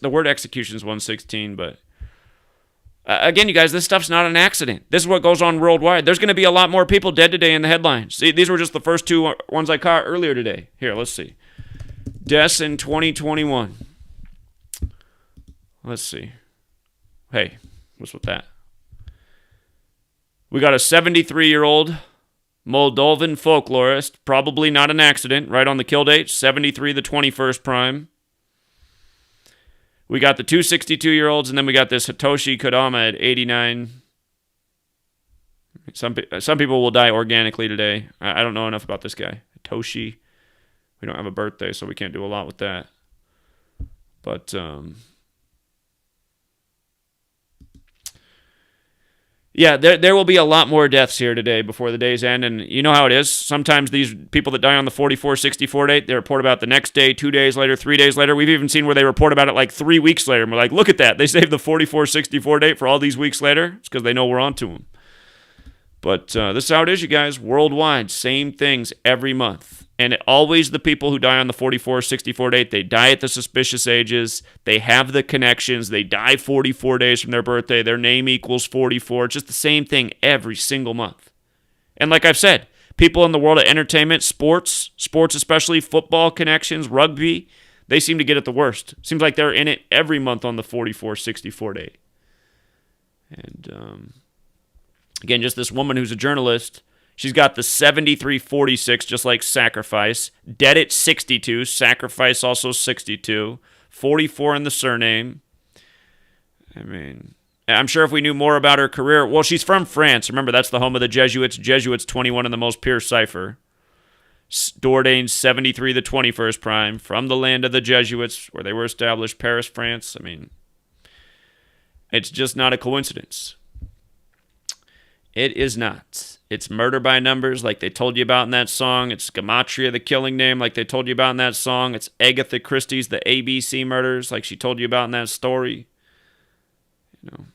The word execution is 116, but again, you guys, this stuff's not an accident. This is what goes on worldwide. There's going to be a lot more people dead today in the headlines. See, these were just the first two ones I caught earlier today. Here, let's see. Deaths in 2021. Let's see. Hey, what's with that? We got a 73-year-old Moldovan folklorist, probably not an accident, right on the kill date, 73, the 21st prime. We got the two 62-year-olds, and then we got this Hitoshi Kodama at 89. Some people will die organically today. I don't know enough about this guy. Hitoshi. We don't have a birthday, so we can't do a lot with that. But, yeah, there will be a lot more deaths here today before the day's end, and you know how it is. Sometimes these people that die on the 44-64 date, they report about it the next day, 2 days later, 3 days later. We've even seen where they report about it like 3 weeks later, and we're like, look at that. They saved the 44-64 date for all these weeks later. It's because they know we're on to them. But this is how it is, you guys. Worldwide, same things every month. And always the people who die on the 44-64 date, they die at the suspicious ages. They have the connections. They die 44 days from their birthday. Their name equals 44. It's just the same thing every single month. And like I've said, People in the world of entertainment, sports especially, football connections, rugby, they seem to get it the worst. Seems like they're in it every month on the 44-64 day. And again, just this woman who's a journalist, she's got the 73-46, just like Sacrifice. Dead at 62, Sacrifice also 62, 44 in the surname. I mean, I'm sure if we knew more about her career, well, she's from France. Remember, that's the home of the Jesuits. Jesuits 21 in the most pure cipher. Dordain 73, the 21st prime, from the land of the Jesuits, where they were established, Paris, France. I mean, it's just not a coincidence. It is not. It's murder by numbers, like they told you about in that song. It's Gematria, the killing name, like they told you about in that song. It's Agatha Christie's The ABC Murders, like she told you about in that story. You know,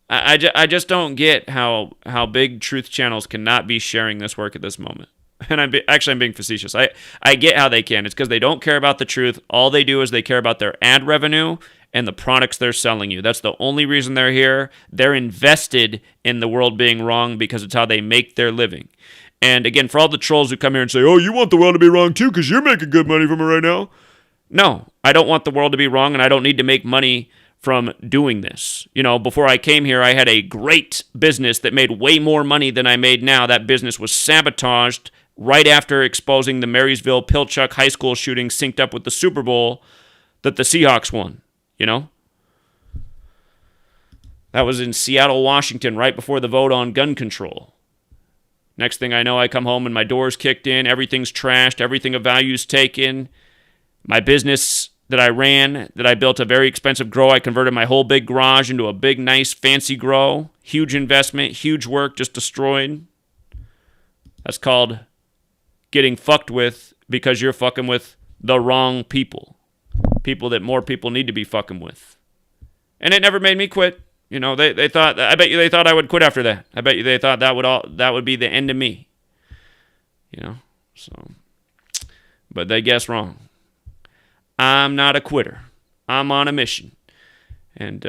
I just don't get how big truth channels cannot be sharing this work at this moment. And I'm being facetious. I get how they can. It's because they don't care about the truth. All they do is they care about their ad revenue and the products they're selling you. That's the only reason they're here. They're invested in the world being wrong because it's how they make their living. And again, for all the trolls who come here and say, oh, you want the world to be wrong too because you're making good money from it right now. No, I don't want the world to be wrong, and I don't need to make money from doing this. You know, before I came here, I had a great business that made way more money than I made now. That business was sabotaged right after exposing the Marysville Pilchuck High School shooting synced up with the Super Bowl that the Seahawks won, you know? That was in Seattle, Washington, right before the vote on gun control. Next thing I know, I come home and my door's kicked in, everything's trashed, everything of value's taken. My business that I ran, that I built a very expensive grow, I converted my whole big garage into a big, nice, fancy grow. Huge investment, huge work, just destroyed. That's called getting fucked with because you're fucking with the wrong people. People that more people need to be fucking with. And it never made me quit. You know, they thought, I bet you they thought I would quit after that. I bet you they thought that would be the end of me. You know, so, but they guessed wrong. I'm not a quitter. I'm on a mission. And,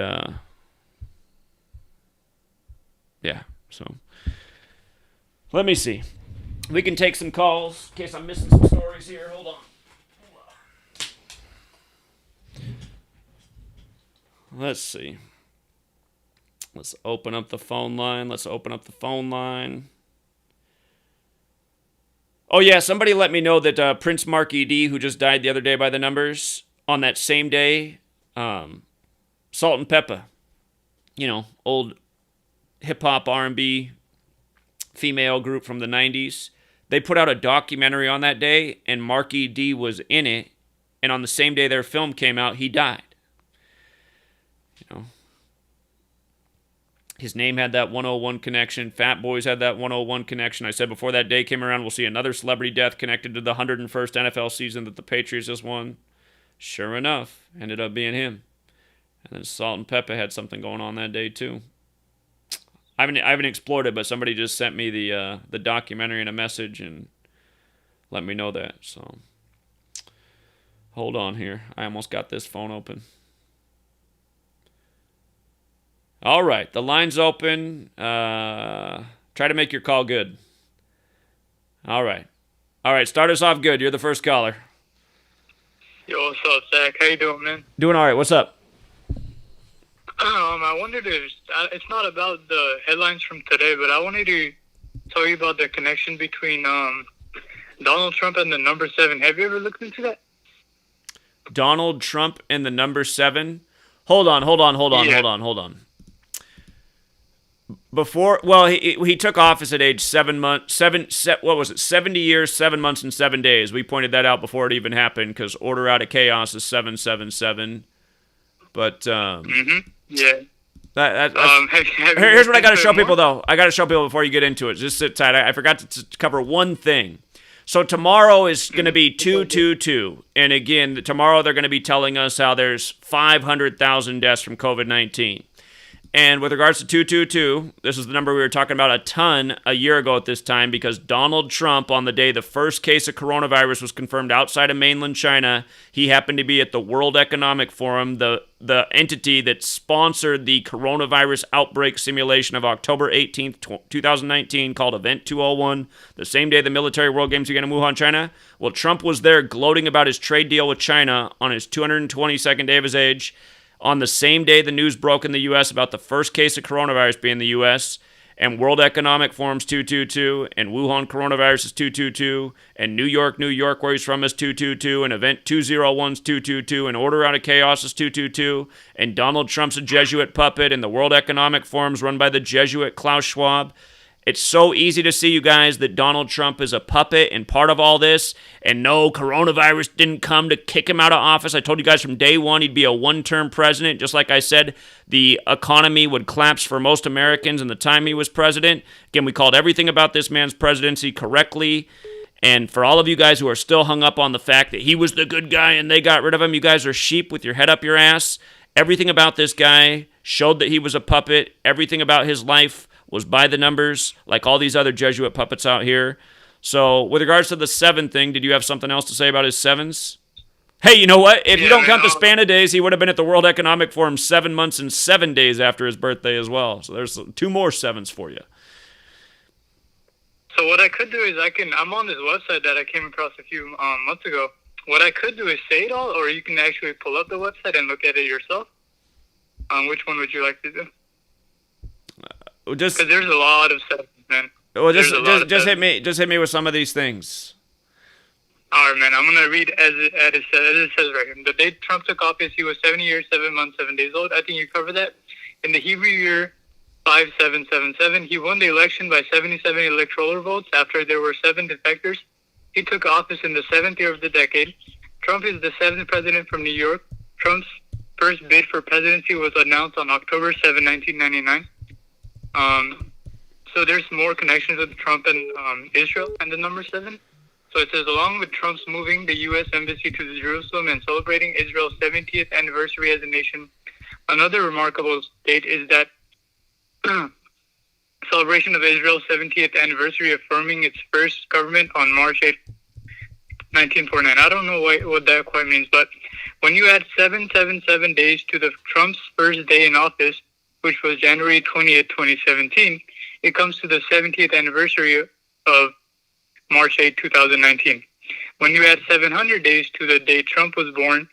yeah, so let me see. We can take some calls in case I'm missing some stories here. Hold on. Let's see. Let's open up the phone line. Oh, yeah, somebody let me know that Prince Mark E.D., who just died the other day by the numbers, on that same day, Salt and Peppa, you know, old hip-hop R&B female group from the 90s, they put out a documentary on that day, and Mark E.D. was in it, and on the same day their film came out, he died. You know, his name had that 101 connection. Fat Boys had that 101 connection. I said before that day came around, we'll see another celebrity death connected to the 101st NFL season that the Patriots just won. Sure enough, ended up being him. And then Salt and Peppa had something going on that day too. I haven't explored it, but somebody just sent me the documentary in a message and let me know that. So hold on here. I almost got this phone open. All right, the line's open. Try to make your call good. All right, start us off good. You're the first caller. Yo, what's up, Zach? How you doing, man? Doing all right. What's up? I wondered if it's not about the headlines from today, but I wanted to tell you about the connection between Donald Trump and the number 7. Have you ever looked into that? Donald Trump and the number 7? Hold on. Before, well, he took office at age 70 years, 7 months, and 7 days. We pointed that out before it even happened because order out of chaos is 777. But yeah. Here's what I got to show people, though. I got to show people before you get into it. Just sit tight. I forgot to cover one thing. So tomorrow is going to be 222. And again, tomorrow they're going to be telling us how there's 500,000 deaths from COVID-19. And with regards to 222, this is the number we were talking about a ton a year ago at this time, because Donald Trump, on the day the first case of coronavirus was confirmed outside of mainland China, he happened to be at the World Economic Forum, the entity that sponsored the coronavirus outbreak simulation of October 18th, 2019, called Event 201, the same day the military World Games began in Wuhan, China. Well, Trump was there gloating about his trade deal with China on his 222nd day of his age. On the same day the news broke in the U.S. about the first case of coronavirus being in the U.S., and World Economic Forum's 222, and Wuhan coronavirus is 222, and New York, where he's from, is 222, and Event 201's 222, and Order Out of Chaos is 222, and Donald Trump's a Jesuit puppet, and the World Economic Forum's run by the Jesuit Klaus Schwab. It's so easy to see, you guys, that Donald Trump is a puppet and part of all this. And no, coronavirus didn't come to kick him out of office. I told you guys from day one he'd be a one-term president. Just like I said, the economy would collapse for most Americans in the time he was president. Again, we called everything about this man's presidency correctly. And for all of you guys who are still hung up on the fact that he was the good guy and they got rid of him, you guys are sheep with your head up your ass. Everything about this guy showed that he was a puppet. Everything about his life was by the numbers, like all these other Jesuit puppets out here. So, with regards to the 7 thing, did you have something else to say about his 7s? Hey, you know what? If you don't count the span of days, he would have been at the World Economic Forum 7 months and 7 days after his birthday as well. So there's 2 more 7s for you. So what I could do is I'm on this website that I came across a few months ago. What I could do is say it all, or you can actually pull up the website and look at it yourself. Which one would you like to do? Because there's a lot of stuff, man. Well, just hit me with some of these things. All right, man. I'm gonna read as it says right here. The day Trump took office, he was 70 years, 7 months, 7 days old. I think you covered that. In the Hebrew year 5777, he won the election by 77 electoral votes after there were 7 defectors. He took office in the 7th year of the decade. Trump is the 7th president from New York. Trump's first bid for presidency was announced on October 7, 1999. So there's more connections with Trump and Israel and the number 7. So it says, along with Trump's moving the U.S. Embassy to Jerusalem and celebrating Israel's 70th anniversary as a nation, another remarkable date is that celebration of Israel's 70th anniversary, affirming its first government on March 8, 1949. I don't know what that quite means, but when you add 777 days to the Trump's first day in office, which was January 20th, 2017, it comes to the 70th anniversary of March 8, 2019. When you add 700 days to the day Trump was born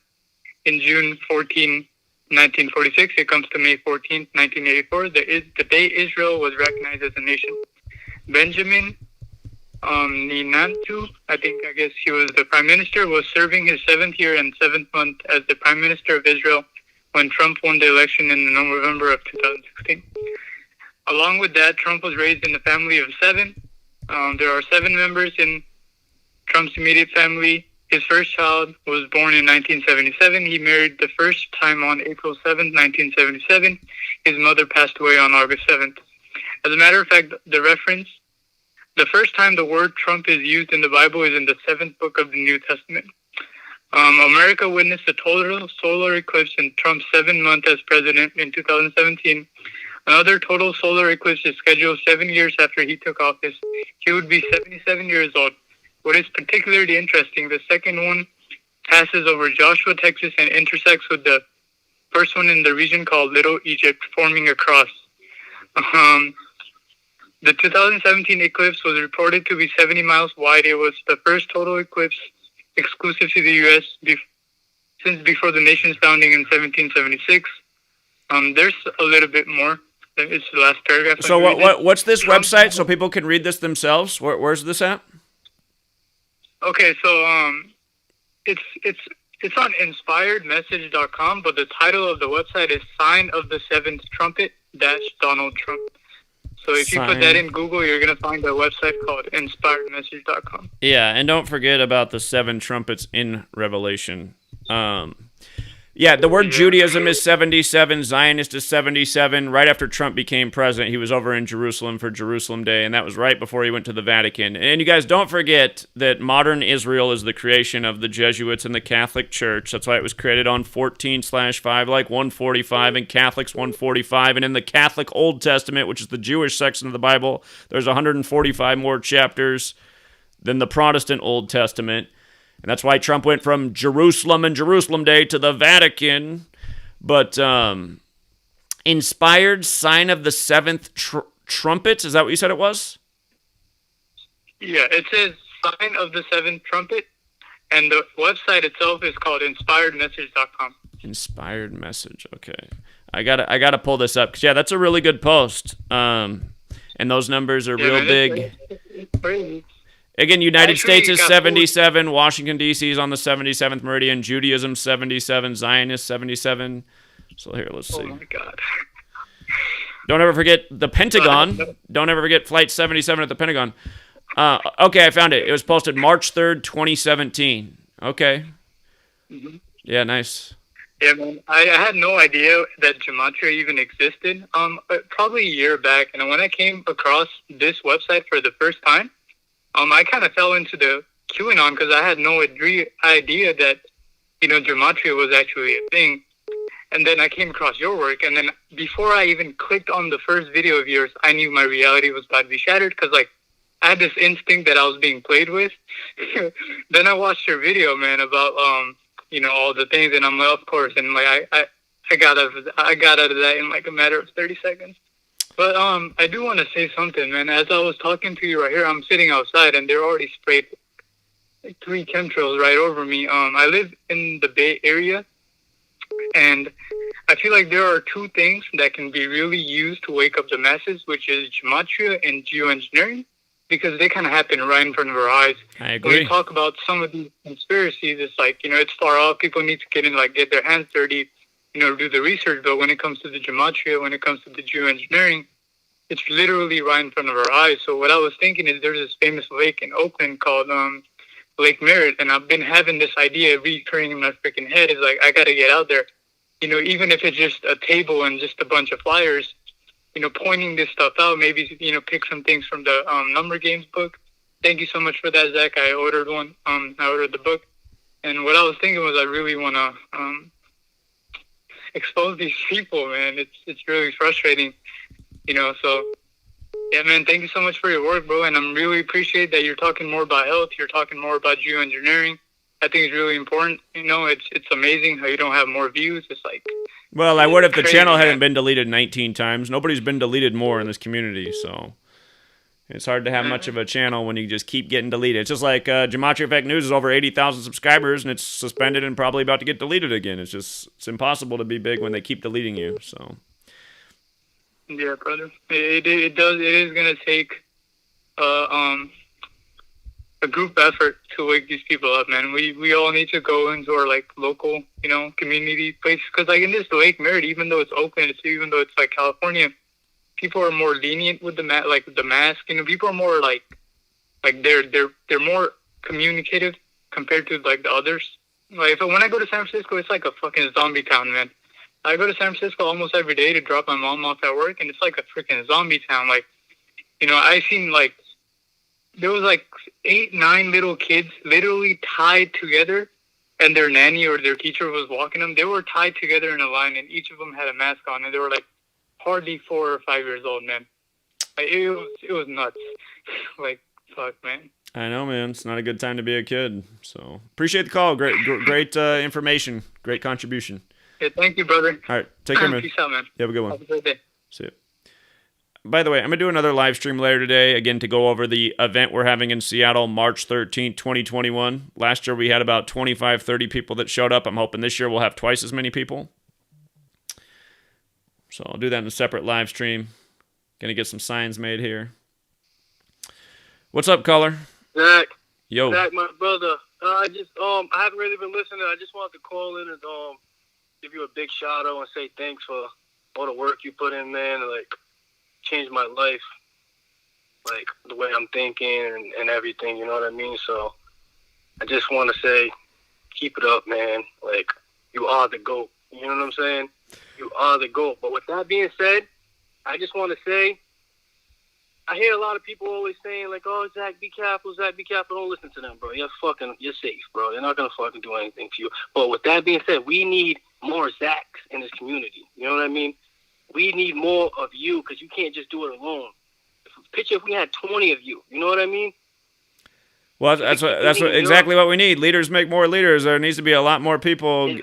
in June 14, 1946, it comes to May 14, 1984, the day Israel was recognized as a nation. Benjamin Netanyahu, I guess he was the prime minister, was serving his 7th year and 7th month as the prime minister of Israel when Trump won the election in November of 2016. Along with that, Trump was raised in a family of 7. There are 7 members in Trump's immediate family. His first child was born in 1977. He married the first time on April 7, 1977. His mother passed away on August 7th. As a matter of fact, the first time the word Trump is used in the Bible is in the 7th book of the New Testament. America witnessed a total solar eclipse in Trump's 7th month as president in 2017. Another total solar eclipse is scheduled 7 years after he took office. He would be 77 years old. What is particularly interesting, the second one passes over Joshua, Texas, and intersects with the first one in the region called Little Egypt, forming a cross. The 2017 eclipse was reported to be 70 miles wide. It was the first total eclipse exclusive to the U.S. Since before the nation's founding in 1776. There's a little bit more. It's the last paragraph. So what's this website so people can read this themselves? Where's this at? Okay, so it's on inspiredmessage.com, but the title of the website is Sign of the Seventh Trumpet - Donald Trump. So if you put that in Google, you're going to find a website called inspiredmessage.com. Yeah, and don't forget about the 7 trumpets in Revelation. Yeah, the word Yeah. Judaism is 77, Zionist is 77. Right after Trump became president, he was over in Jerusalem for Jerusalem Day, and that was right before he went to the Vatican. And you guys don't forget that modern Israel is the creation of the Jesuits and the Catholic Church. That's why it was created on 14/5, like 145, and Catholics 145. And in the Catholic Old Testament, which is the Jewish section of the Bible, there's 145 more chapters than the Protestant Old Testament. And that's why Trump went from Jerusalem and Jerusalem Day to the Vatican. But inspired sign of the seventh trumpet, is that what you said it was? Yeah, it says sign of the seventh trumpet, and the website itself is called inspiredmessage.com. Inspired message, okay. I gotta pull this up, because, yeah, that's a really good post. And those numbers are real big. It's crazy. Again, United States is 77, Washington, D.C. is on the 77th meridian, Judaism 77, Zionist 77. So here, let's see. Oh, my God. Don't ever forget the Pentagon. Don't ever forget Flight 77 at the Pentagon. Okay, I found it. It was posted March 3rd, 2017. Okay. Mm-hmm. Yeah, nice. Yeah, man. I had no idea that Gematria even existed. Probably a year back, and when I came across this website for the first time, I kind of fell into the QAnon because I had no idea that, Gematria was actually a thing. And then I came across your work, and then before I even clicked on the first video of yours, I knew my reality was about to be shattered because, I had this instinct that I was being played with. Then I watched your video, man, about, all the things, and I'm like, of course, and, I got out of that in, a matter of 30 seconds. But I do want to say something, man. As I was talking to you right here, I'm sitting outside, and they're already sprayed 3 chemtrails right over me. I live in the Bay Area, and I feel like there are 2 things that can be really used to wake up the masses, which is gematria and geoengineering, because they kind of happen right in front of our eyes. I agree. When we talk about some of these conspiracies, it's it's far off. People need to get their hands dirty, do the research. But when it comes to the gematria, when it comes to the geoengineering, it's literally right in front of our eyes. So what I was thinking is there's this famous lake in Oakland called Lake Merritt, and I've been having this idea recurring in my freaking head. Is I got to get out there, even if it's just a table and just a bunch of flyers, pointing this stuff out. Maybe pick some things from the Number Games book. Thank you so much for that, Zach. I ordered one. I ordered the book, and what I was thinking was I really want to expose these people, man. It's really frustrating, So yeah, man. Thank you so much for your work, bro. And I'm really appreciate that you're talking more about health. You're talking more about geoengineering. I think it's really important. It's amazing how you don't have more views. It's well, I would if the crazy, channel man. hadn't been deleted 19 times. Nobody's been deleted more in this community, so it's hard to have much of a channel when you just keep getting deleted. It's just like GematriaEffectNews is over 80,000 subscribers, and it's suspended and probably about to get deleted again. It's impossible to be big when they keep deleting you. So yeah, brother. It is gonna take a group effort to wake these people up, man. We all need to go into our local, community places, because in this Lake Merritt, even though it's Oakland, even though it's California, people are more lenient with the mask. People are more they're more communicative compared to the others. When I go to San Francisco, it's like a fucking zombie town, man. I go to San Francisco almost every day to drop my mom off at work, and it's like a freaking zombie town. I seen there was 8, 9 little kids literally tied together, and their nanny or their teacher was walking them. They were tied together in a line, and each of them had a mask on, and they were hardly 4 or 5 years old, man. It was nuts. Fuck, man. I know, man. It's not a good time to be a kid. So appreciate the call. Great information. Great contribution. Yeah, thank you, brother. All right, take care, man. Peace out, man. You have a good one. Have a good day. See ya. By the way, I'm going to do another live stream later today, again, to go over the event we're having in Seattle, March 13th, 2021. Last year, we had about 25, 30 people that showed up. I'm hoping this year we'll have twice as many people. So I'll do that in a separate live stream. Going to get some signs made here. What's up, caller? Zach. Yo. Zach, my brother. I haven't really been listening. I just wanted to call in and give you a big shout out and say thanks for all the work you put in, man. Changed my life, the way I'm thinking and everything. You know what I mean? So I just want to say, keep it up, man. You are the GOAT. You know what I'm saying? You are the GOAT. But with that being said, I just want to say, I hear a lot of people always saying, like, oh, Zach, be careful, Zach, be careful. Don't listen to them, bro. You're safe, bro. They're not going to fucking do anything to you. But with that being said, we need more Zachs in this community. You know what I mean? We need more of you because you can't just do it alone. Picture if we had 20 of you. You know what I mean? Well, that's exactly what we need. Leaders make more leaders. There needs to be a lot more people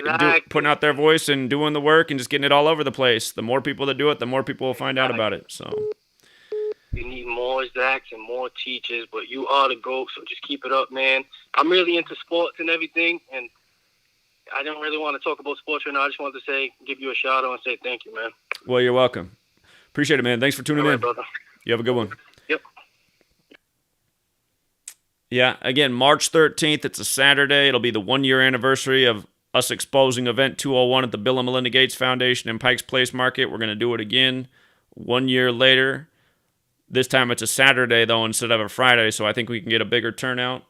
putting out their voice and doing the work and just getting it all over the place. The more people that do it, the more people will find out about it. So we need more Zachs and more teachers, but you are the GOAT, so just keep it up, man. I'm really into sports and everything, and I don't really want to talk about sports right now. I just wanted to give you a shout out and say thank you, man. Well, you're welcome. Appreciate it, man. Thanks for tuning in. Brother. You have a good one. Yep. Yeah, again, March 13th, it's a Saturday. It'll be the 1-year anniversary of us exposing Event 201 at the Bill and Melinda Gates Foundation in Pikes Place Market. We're going to do it again 1 year later. This time it's a Saturday, though, instead of a Friday, so I think we can get a bigger turnout.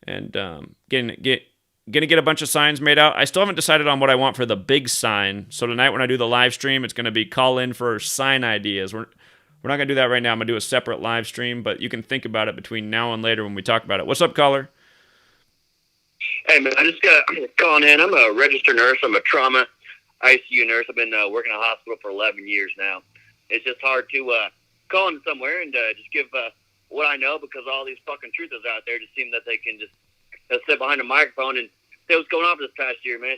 And going to get a bunch of signs made out. I still haven't decided on what I want for the big sign. So tonight when I do the live stream, it's going to be call in for sign ideas. We're not going to do that right now. I'm going to do a separate live stream, but you can think about it between now and later when we talk about it. What's up, caller? Hey, man, I just got calling in. I'm a registered nurse. I'm a trauma ICU nurse. I've been working in a hospital for 11 years now. It's just hard to call in somewhere and just give what I know because all these fucking truthers out there just seem that they can just sit behind a microphone and say what's going on for this past year, man.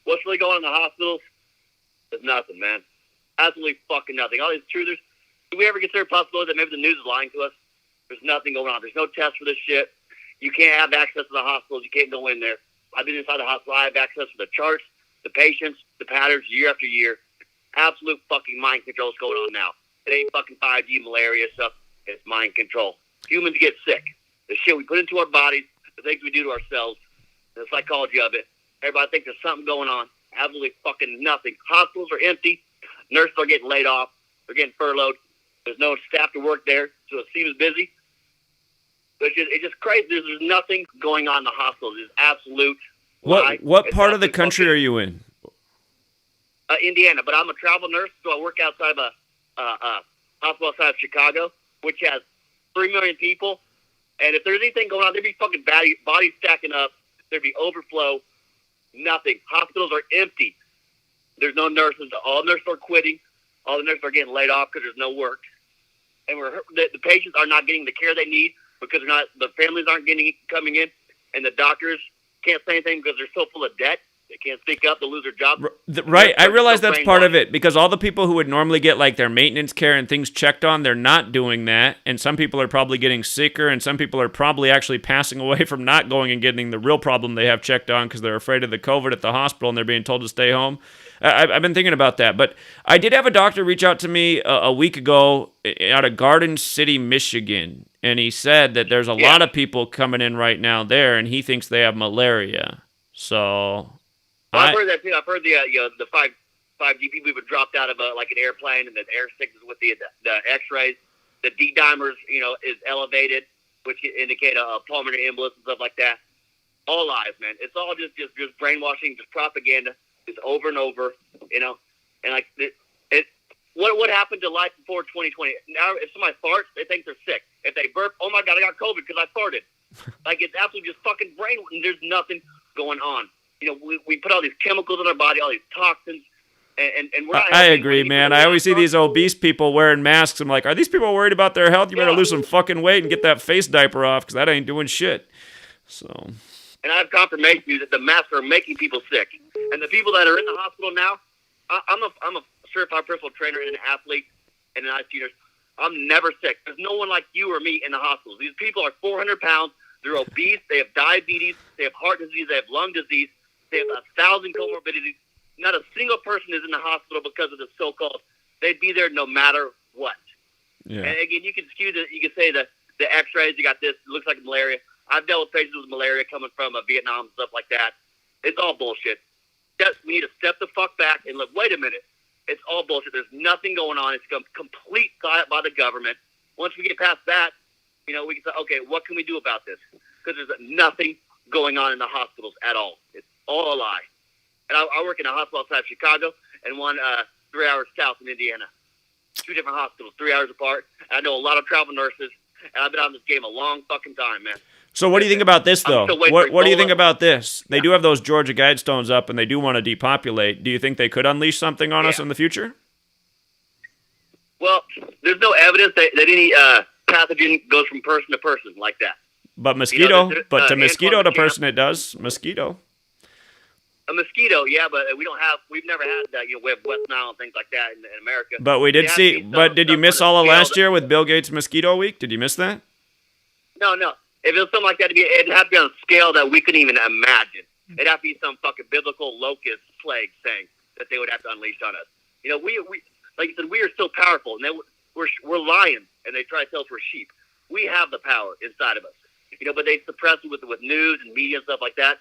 What's really going on in the hospitals? There's nothing, man. Absolutely fucking nothing. All these truthers. Do we ever consider possibility that maybe the news is lying to us? There's nothing going on. There's no test for this shit. You can't have access to the hospitals. You can't go in there. I've been inside the hospital. I have access to the charts, the patients, the patterns, year after year. Absolute fucking mind control is going on now. It ain't fucking 5G malaria stuff. It's mind control. Humans get sick. The shit we put into our bodies, the things we do to ourselves, the psychology of it. Everybody thinks there's something going on. Absolutely fucking nothing. Hospitals are empty. Nurses are getting laid off. They're getting furloughed. There's no staff to work there, so it seems busy. It's just crazy. There's nothing going on in the hospitals. It's absolute lie. What part of the country are you in? Indiana, but I'm a travel nurse, so I work outside of a hospital outside of Chicago, which has 3 million people. And if there's anything going on, there'd be fucking bodies stacking up. There'd be overflow. Nothing. Hospitals are empty. There's no nurses. All nurses are quitting. All the nurses are getting laid off because there's no work. And the patients are not getting the care they need because the families aren't coming in, and the doctors can't say anything because they're so full of debt. They can't speak up. They'll lose their job. Right. I realize that's part of it because all the people who would normally get like their maintenance care and things checked on, they're not doing that. And some people are probably getting sicker, and some people are probably actually passing away from not going and getting the real problem they have checked on because they're afraid of the COVID at the hospital and they're being told to stay home. I've been thinking about that. But I did have a doctor reach out to me a week ago out of Garden City, Michigan. And he said that there's a lot of people coming in right now there, and he thinks they have malaria. So... Well, I've heard that too. I've heard the 5G people who dropped out of like an airplane, and the air sickness with the X-rays. The D-dimers, is elevated, which indicate a pulmonary embolus and stuff like that. All lies, man. It's all just brainwashing, just propaganda, just over and over, And like what happened to life before 2020? Now, if somebody farts, they think they're sick. If they burp, oh my god, I got COVID because I farted. Like it's absolutely just fucking brain. There's nothing going on. We put all these chemicals in our body, all these toxins, and we're not... I agree, man. I always see these obese people wearing masks. I'm like, are these people worried about their health? You better lose some fucking weight and get that face diaper off, because that ain't doing shit. So... And I have confirmation that the masks are making people sick. And the people that are in the hospital now, I'm a certified personal trainer and an athlete and an ICU nurse. I'm never sick. There's no one like you or me in the hospitals. These people are 400 pounds. They're obese. They have diabetes. They have heart disease. They have lung disease. They have 1,000 comorbidities. Not a single person is in the hospital because of the so-called. They'd be there no matter what. Yeah. And again, you can excuse it. You can say the X-rays. You got this. It looks like malaria. I've dealt with patients with malaria coming from Vietnam and stuff like that. It's all bullshit. We need to step the fuck back and look. Wait a minute. It's all bullshit. There's nothing going on. It's complete psyop by the government. Once we get past that, we can say, okay, what can we do about this? Because there's nothing going on in the hospitals at all. It's all a lie. and I work in a hospital outside of Chicago and one 3 hours south in Indiana. 2 different hospitals, 3 hours apart. And I know a lot of travel nurses, and I've been on this game a long fucking time, man. So what do you think about this, though? What do you think about this? They do have those Georgia Guidestones up, and they do want to depopulate. Do you think they could unleash something on us in the future? Well, there's no evidence that any pathogen goes from person to person like that. But mosquito, to mosquito to person it does. Mosquito. A mosquito, yeah, but we've never had that. We have West Nile and things like that in America. But we did see, but did you miss all of last year with Bill Gates' Mosquito Week? Did you miss that? No. If it was something like that, it'd have to be on a scale that we couldn't even imagine. It'd have to be some fucking biblical locust plague thing that they would have to unleash on us. We like you said, we are so powerful, and we're lions, and they try to tell us we're sheep. We have the power inside of us, but they suppress it with news and media and stuff like that.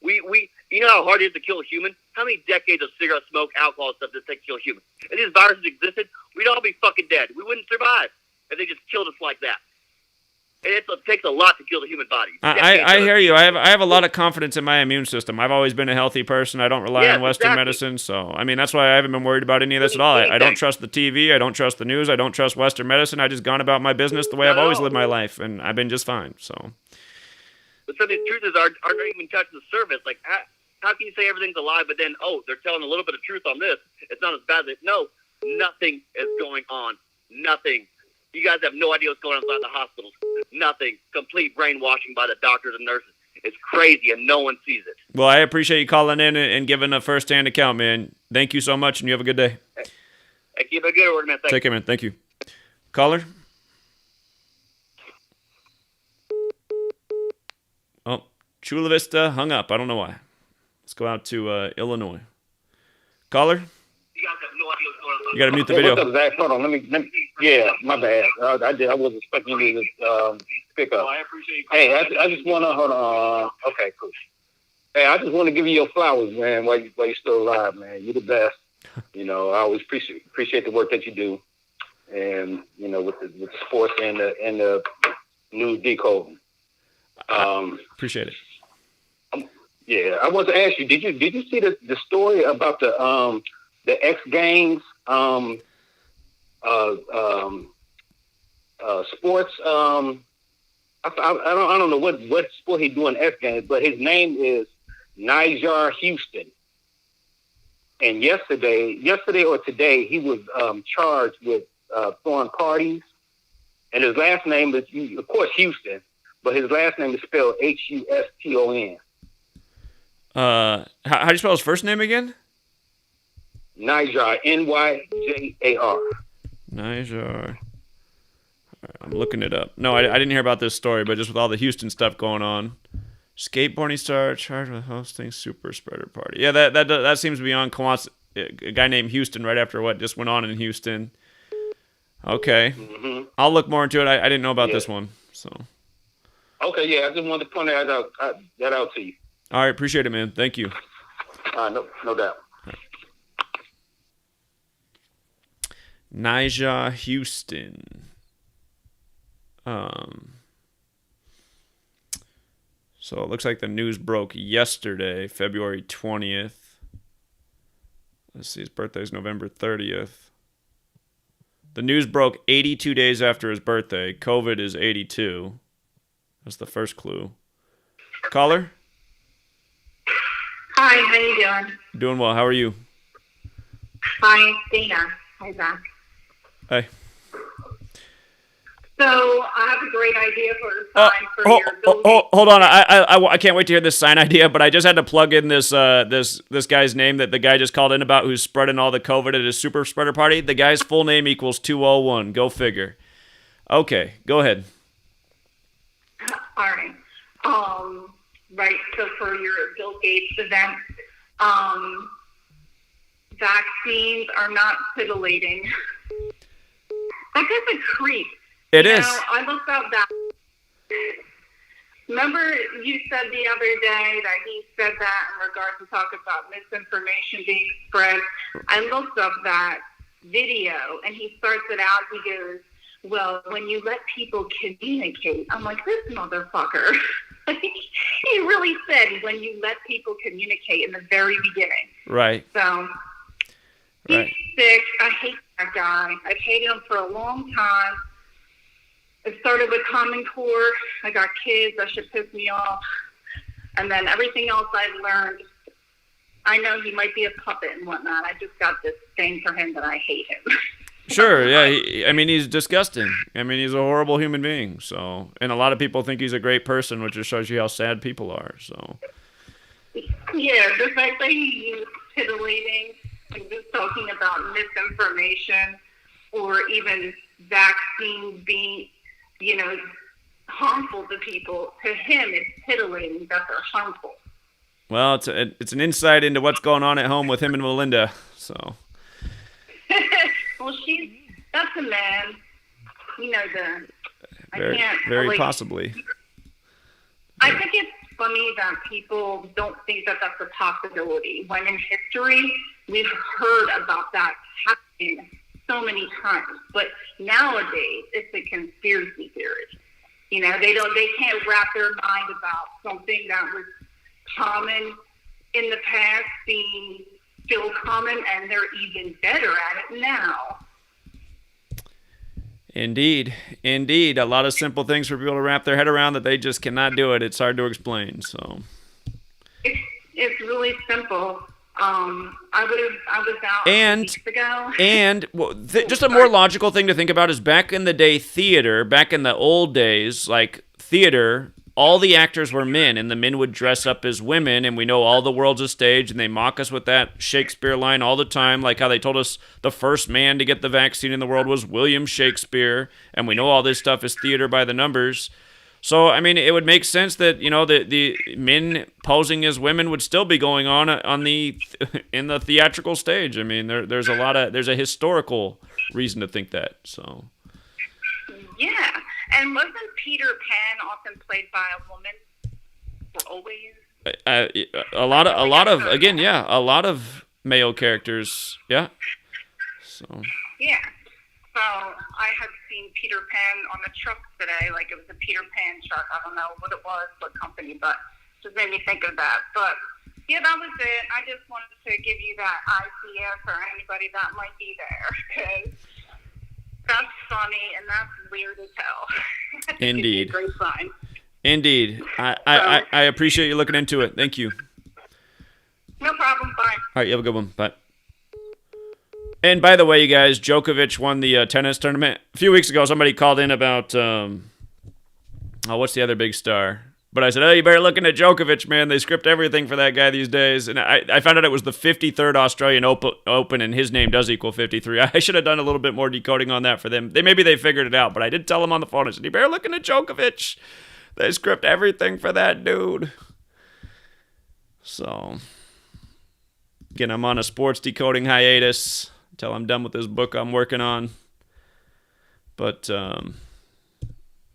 We you know how hard it is to kill a human? How many decades of cigarette smoke, alcohol, and stuff does it take to kill a human? If these viruses existed, we'd all be fucking dead. We wouldn't survive if they just killed us like that. And it takes a lot to kill the human body. I hear you. I have a lot of confidence in my immune system. I've always been a healthy person. I don't rely on Western medicine. So, that's why I haven't been worried about any of this at all. I don't trust the TV. I don't trust the news. I don't trust Western medicine. I just gone about my business the way I've always lived my life, and I've been just fine. So. But some of these truths aren't even touching the surface. Like, how can you say everything's a lie, but then, they're telling a little bit of truth on this. It's not as bad as it. No, nothing is going on. Nothing. You guys have no idea what's going on inside the hospitals. Nothing. Complete brainwashing by the doctors and nurses. It's crazy, and no one sees it. Well, I appreciate you calling in and giving a first-hand account, man. Thank you so much, and you have a good day. Hey, keep it good, man. Take care, man. Thank you. Caller? Oh, Chula Vista hung up. I don't know why. Let's go out to Illinois. Caller? You guys have no idea what's going on. You got to mute the video. What's up, Zach? Hold on. Let me. Yeah, my bad. I wasn't expecting you to pick up. I appreciate you. Hey, I just want to hold on. Okay, cool. Hey, I just want to give you your flowers, man. While you're still alive, man. You're the best. I always appreciate the work that you do, and with the sports and the news decoding. Appreciate it. Yeah, I want to ask you. Did you see the story about the X Games sports? I don't know what sport he's doing X Games, but his name is Nijar Houston. And yesterday or today, he was charged with throwing parties, and his last name is, of course, Houston, but his last name is spelled Huston. How do you spell his first name again? Nijar, Nyjar. Nijar. I'm looking it up. No, I didn't hear about this story, but just with all the Houston stuff going on. Skateboarding star charged with hosting super spreader party. Yeah, that seems to be on a guy named Houston right after what just went on in Houston. Okay. Mm-hmm. I'll look more into it. I didn't know about this one. So. Okay, yeah, I just wanted to point that out to you. All right, appreciate it, man. Thank you. No doubt. Nijar Houston. So it looks like the news broke yesterday, February 20th. Let's see, his birthday is November 30th. The news broke 82 days after his birthday. COVID is 82. That's the first clue. Caller? Hi, how you doing? Doing well. How are you? Hi, Dana. Hi, Zach. Hey. So I have a great idea for a sign for your building. Hold on. I can't wait to hear this sign idea, but I just had to plug in this guy's name that the guy just called in about who's spreading all the COVID at his super spreader party. The guy's full name equals 201. Go figure. Okay, go ahead. All right. Right, so for your Bill Gates event, vaccines are not titillating. That guy's a creep. It is. I looked up that. Remember you said the other day that he said that in regards to talk about misinformation being spread. I looked up that video, and he starts it out. He goes, well, when you let people communicate, I'm like, this motherfucker. He really said when you let people communicate in the very beginning. Right. So Right. he's sick. I hate that guy. I've hated him for a long time. It started with Common Core. I got kids. That should piss me off. And then everything else I've learned, I know he might be a puppet and whatnot. I just got this thing for him that I hate him. Sure, yeah. I mean, he's disgusting. I mean, he's a horrible human being. So, and a lot of people think he's a great person, which just shows you how sad people are. So, Yeah, the fact that he used titillating and just talking about misinformation or even vaccines being, harmful to people, to him it's titillating that they're harmful. well, it's an insight into what's going on at home with him and Melinda. So, Well, that's a man. very possibly. I think it's funny that people don't think that that's a possibility, when in history we've heard about that happening so many times. But nowadays it's a conspiracy theory. They can't wrap their mind about something that was common in the past being still common, and they're even better at it now. Indeed. A lot of simple things for people to wrap their head around that they just cannot do it. It's hard to explain. So it's really simple. I was out weeks ago. And just a more logical thing to think about is back in the day, theater, back in the old days, like theater, all the actors were men, and the men would dress up as women, and we know all the world's a stage, and they mock us with that Shakespeare line all the time, like how they told us the first man to get the vaccine in the world was William Shakespeare, and we know all this stuff is theater by the numbers. So, I mean, it would make sense that, the men posing as women would still be going on in the theatrical stage. I mean, there's a historical reason to think that, so. Yeah. And wasn't Peter Pan often played by a woman? For always? A lot of male characters, yeah. So. Yeah. So I had seen Peter Pan on the truck today, like it was a Peter Pan truck. I don't know what it was, what company, but just made me think of that. But yeah, that was it. I just wanted to give you that idea for anybody that might be there, because that's funny and that's weird as hell. Indeed. Great sign. Indeed. I appreciate you looking into it. Thank you. No problem. Bye. All right, you have a good one. Bye. And by the way, you guys, Djokovic won the tennis tournament. A few weeks ago, somebody called in about, what's the other big star? But I said, you better look into Djokovic, man. They script everything for that guy these days. And I found out it was the 53rd Australian Open, and his name does equal 53. I should have done a little bit more decoding on that for them. Maybe they figured it out, but I did tell them on the phone. I said, you better look into Djokovic. They script everything for that dude. So, again, I'm on a sports decoding hiatus until I'm done with this book I'm working on. But,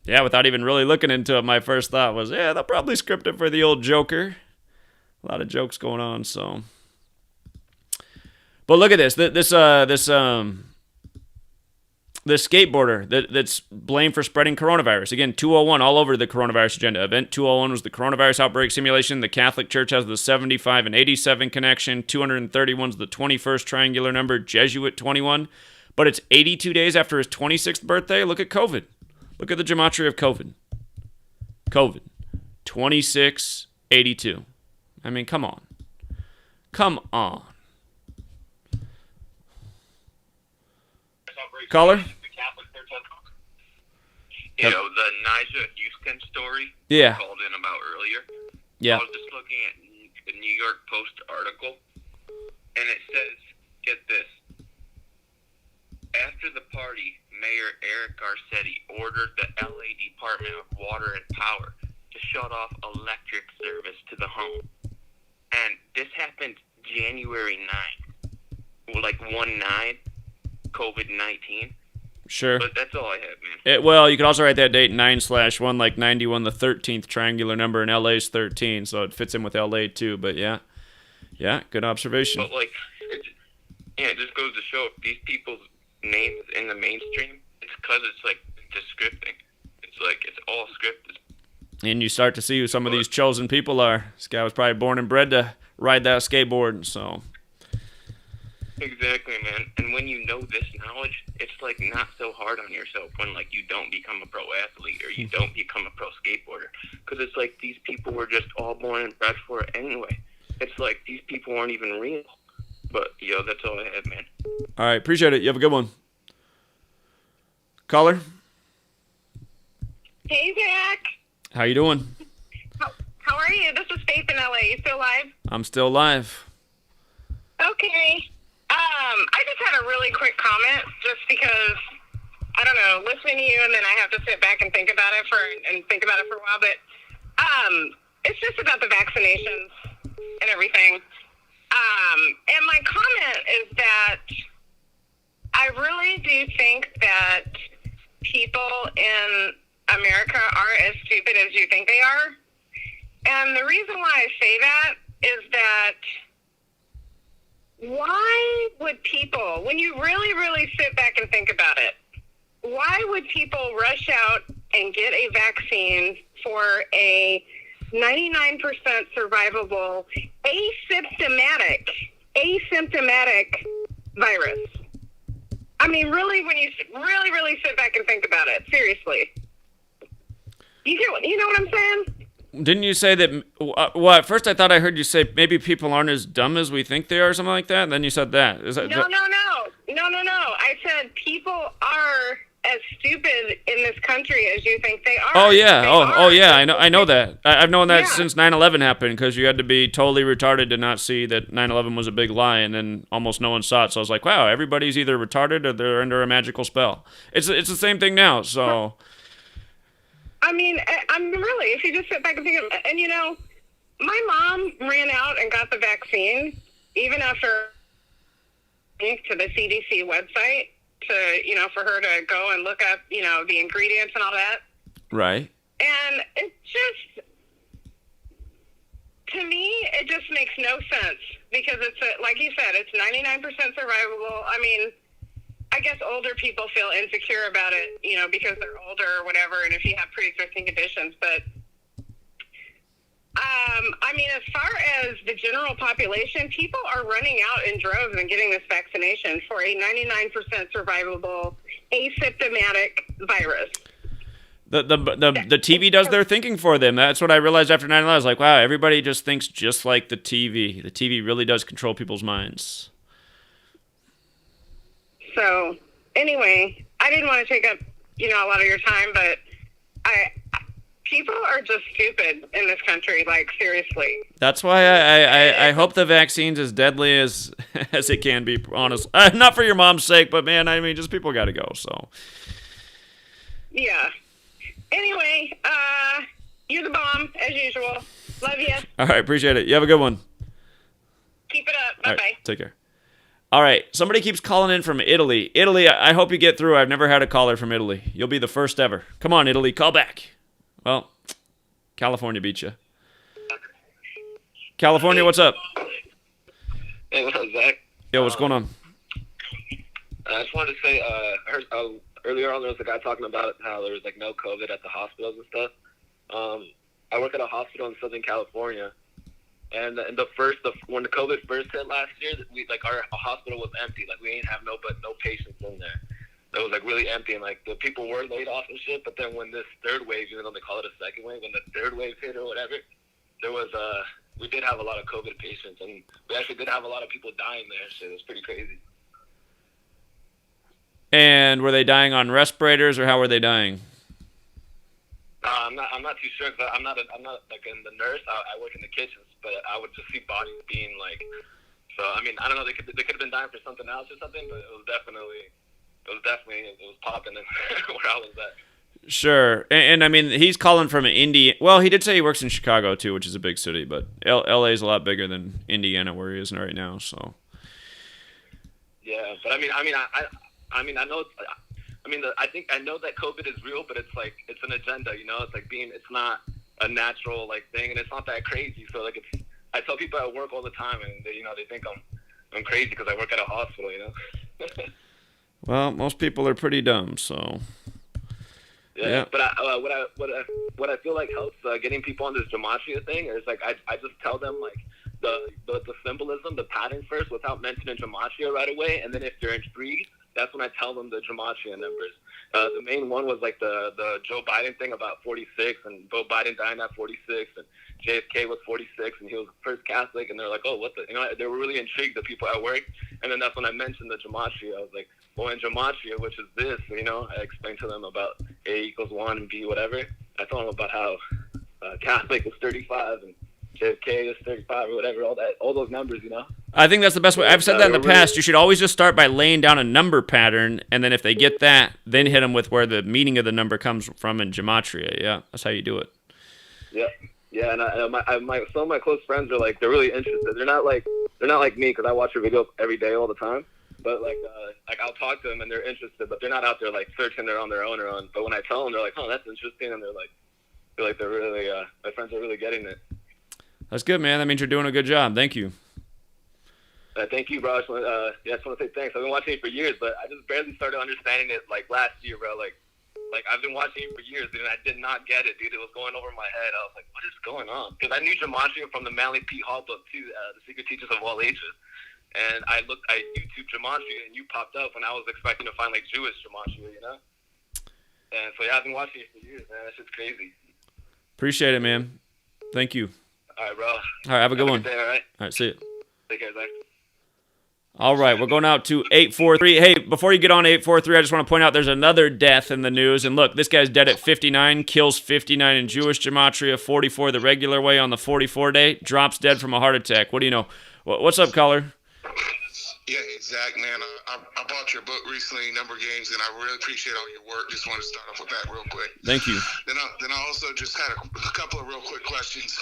yeah, without even really looking into it, my first thought was, they'll probably script it for the old Joker. A lot of jokes going on, so. But look at this. This skateboarder that's blamed for spreading coronavirus. Again, 201 all over the coronavirus agenda. Event 201 was the coronavirus outbreak simulation. The Catholic Church has the 75 and 87 connection. 231 is the 21st triangular number. Jesuit 21. But it's 82 days after his 26th birthday. Look at COVID. Look at the gematria of COVID. COVID. 2682. I mean, come on. Come on. Caller? The Nija Houston story Yeah. called in about earlier. Yeah. I was just looking at the New York Post article, and it says, get this, after the party, Mayor Eric Garcetti ordered the LA Department of Water and Power to shut off electric service to the home. And this happened January 9th, like 1/9, COVID-19. Sure. But that's all I have, man. Well, you could also write that date 9/1, like 91, the 13th triangular number, and LA's 13, so it fits in with LA too. But yeah, good observation. But it just goes to show if these people's names in the mainstream, it's because it's like the scripting. It's like it's all scripted. And you start to see who some of these chosen people are. This guy was probably born and bred to ride that skateboard, so. Exactly, man. And when you know this knowledge, it's like not so hard on yourself when like you don't become a pro athlete or you don't become a pro skateboarder, because it's like these people were just all born and bred for it anyway. It's like these people aren't even real. But that's all I had, man. All right, appreciate it. You have a good one. Caller. Hey, Zach. How you doing? How are you? This is Faith in LA. You still alive? I'm still alive. Okay. I just had a really quick comment, just because I don't know, listening to you, and then I have to sit back and think about it for a while. But it's just about the vaccinations and everything. And my comment is that I really do think that people in America are as stupid as you think they are. And the reason why I say that is that why would people, when you really, really sit back and think about it, why would people rush out and get a vaccine for a 99% survivable, asymptomatic virus? I mean, really, when you really, really sit back and think about it, seriously. You know what I'm saying? Didn't you say that? Well, at first I thought I heard you say maybe people aren't as dumb as we think they are, or something like that. And then you said that. Is that No. I said people are as stupid in this country as you think they are. Oh yeah. Oh yeah. I know that. I've known that since 9/11 happened, because you had to be totally retarded to not see that 9/11 was a big lie, and then almost no one saw it. So I was like, wow, everybody's either retarded or they're under a magical spell. It's the same thing now. So. I mean, really, if you just sit back and think of it, and my mom ran out and got the vaccine even after link to the CDC website to, for her to go and look up, the ingredients and all that. Right. And it just, to me, it just makes no sense, because it's, like you said, it's 99% survivable. I mean, I guess older people feel insecure about it, because they're older or whatever, and if you have pre-existing conditions. But, I mean, as far as the general population, people are running out in droves and getting this vaccination for a 99% survivable, asymptomatic virus. The TV does their thinking for them. That's what I realized after 9/11. I was like, wow, everybody just thinks just like the TV. The TV really does control people's minds. So, anyway, I didn't want to take up, a lot of your time, but people are just stupid in this country, like, seriously. That's why I hope the vaccine's as deadly as it can be, honest. Not for your mom's sake, but, man, I mean, just people got to go, so. Yeah. Anyway, you're the bomb, as usual. Love you. All right, appreciate it. You have a good one. Keep it up. Bye-bye. Right, take care. All right, somebody keeps calling in from Italy. Italy, I hope you get through. I've never had a caller from Italy. You'll be the first ever. Come on, Italy, call back. Well, California beat you. California, what's up? Hey, what's up, Zach? Yo, what's going on? I just wanted to say, I heard earlier on there was a guy talking about how there was like no COVID at the hospitals and stuff. I work at a hospital in Southern California. And when the COVID first hit last year, our hospital was empty. Like, we ain't have no patients in there. It was like really empty, and like the people were laid off and shit. But then when this third wave, even though they call it a second wave, when the third wave hit or whatever, there was we did have a lot of COVID patients, and we actually did have a lot of people dying there. Shit, it was pretty crazy. And were they dying on respirators, or how were they dying? I'm not too sure, because I'm not like in the nurse. I work in the kitchens, but I would just see bodies being like. So I mean, I don't know. They could have been dying for something else or something, but it was definitely popping where I was at. Sure, and I mean, he's calling from India. Well, he did say he works in Chicago too, which is a big city, but LA is a lot bigger than Indiana, where he is right now. So. Yeah, but I know. I know that COVID is real, but it's like it's an agenda, it's not a natural thing, and it's not that crazy. So I tell people at work all the time, and they think I'm crazy because I work at a hospital, Well, most people are pretty dumb, so. Yeah. But what I feel like helps getting people on this Gematria thing is like I just tell them like the symbolism, the pattern first, without mentioning Gematria right away, and then if they're intrigued, that's when I tell them the Gematria numbers. The main one was like the Joe Biden thing about 46, and Joe Biden dying at 46, and JFK was 46, and he was the first Catholic, and they're like, oh, what the, they were really intrigued, the people at work, and then that's when I mentioned the Gematria. I was like, well, in Gematria, which is this, I explained to them about A equals 1 and B whatever. I told them about how Catholic is 35, and JFK is 35 or whatever, all those numbers, I think that's the best way. I've said that in the past. You should always just start by laying down a number pattern, and then if they get that, then hit them with where the meaning of the number comes from in Gematria. Yeah, that's how you do it. Yeah, and some of my close friends are like, they're really interested. They're not like me, because I watch your videos every day all the time. But like I'll talk to them and they're interested, but they're not out there like searching on their own. But when I tell them, they're like, oh, that's interesting, and they're really my friends are really getting it. That's good, man. That means you're doing a good job. Thank you. Thank you, bro. I just want to say thanks. I've been watching it for years, but I just barely started understanding it like last year, bro. Like I've been watching it for years, dude, and I did not get it, dude. It was going over my head. I was like, what is going on? Because I knew Gematria from the Manly P. Hall book too, The Secret Teachers of All Ages. And I YouTube Gematria, and you popped up when I was expecting to find like Jewish Gematria, And so yeah, I've been watching it for years, man. That shit's crazy. Appreciate it, man. Thank you. All right, bro. All right, have a good one. Day, all right? All right, see you. Take care, Zach. All right, we're going out to 843. Hey, before you get on 843, I just want to point out there's another death in the news. And look, this guy's dead at 59, kills 59 in Jewish Gematria, 44 the regular way on the 44 day, drops dead from a heart attack. What do you know? What's up, caller? Yeah, hey, Zach, man, I bought your book recently, Number Games, and I really appreciate all your work. Just want to start off with that real quick. Thank you. Then I also just had a couple of real quick questions.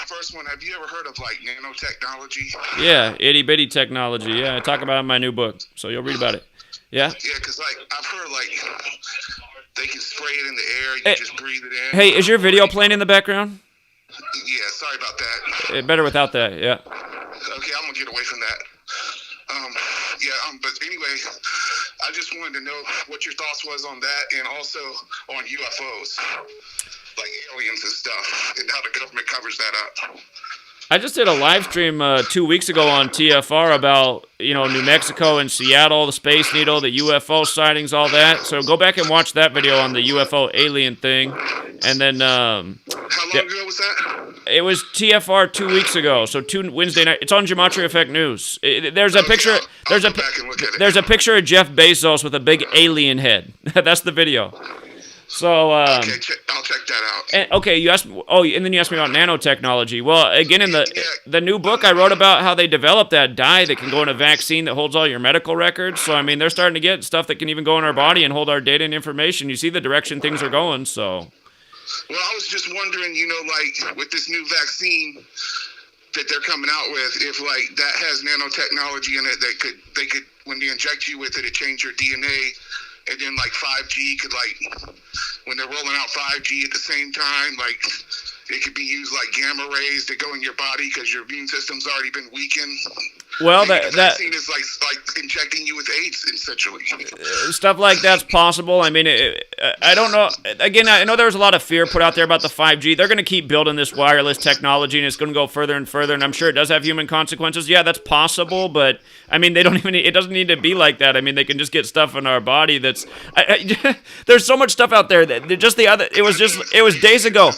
First one, have you ever heard of, like, nanotechnology? Yeah, itty-bitty technology. Yeah, I talk about it in my new book, so you'll read about it. Yeah? Yeah, because, like, I've heard, like, they can spray it in the air, you just breathe it in. Hey, is your video playing in the background? Yeah, sorry about that. Better without that, yeah. Okay, I'm going to get away from that. But anyway, I just wanted to know what your thoughts was on that, and also on UFOs, like aliens and stuff, and how the government covers that up. I just did a live stream 2 weeks ago on TFR about, New Mexico and Seattle, the Space Needle, the UFO sightings, all that. So go back and watch that video on the UFO alien thing. And then... how long ago was that? It was TFR 2 weeks ago, so Wednesday night. It's on GematriaEffectNews. There's a picture. There's a picture of Jeff Bezos with a big alien head. That's the video. So okay, I'll check that out. And, okay, you asked. Oh, and then you asked me about nanotechnology. Well, again, in the new book, I wrote about how they developed that dye that can go in a vaccine that holds all your medical records. So I mean, they're starting to get stuff that can even go in our body and hold our data and information. You see the direction things are going. So. Well, I was just wondering, like with this new vaccine that they're coming out with, if like that has nanotechnology in it, they could when they inject you with it, it change your DNA. And then, like, 5G could, like, when they're rolling out 5G at the same time, like, it could be used like gamma rays that go in your body because your immune system's already been weakened. Well, that vaccine is like injecting you with AIDS, essentially. Stuff like that's possible. I mean, I don't know. Again, I know there's a lot of fear put out there about the 5G. They're going to keep building this wireless technology, and it's going to go further and further. And I'm sure it does have human consequences. Yeah, that's possible, but I mean, it doesn't need to be like that. I mean, they can just get stuff in our body that's. There's so much stuff out there that it was days ago.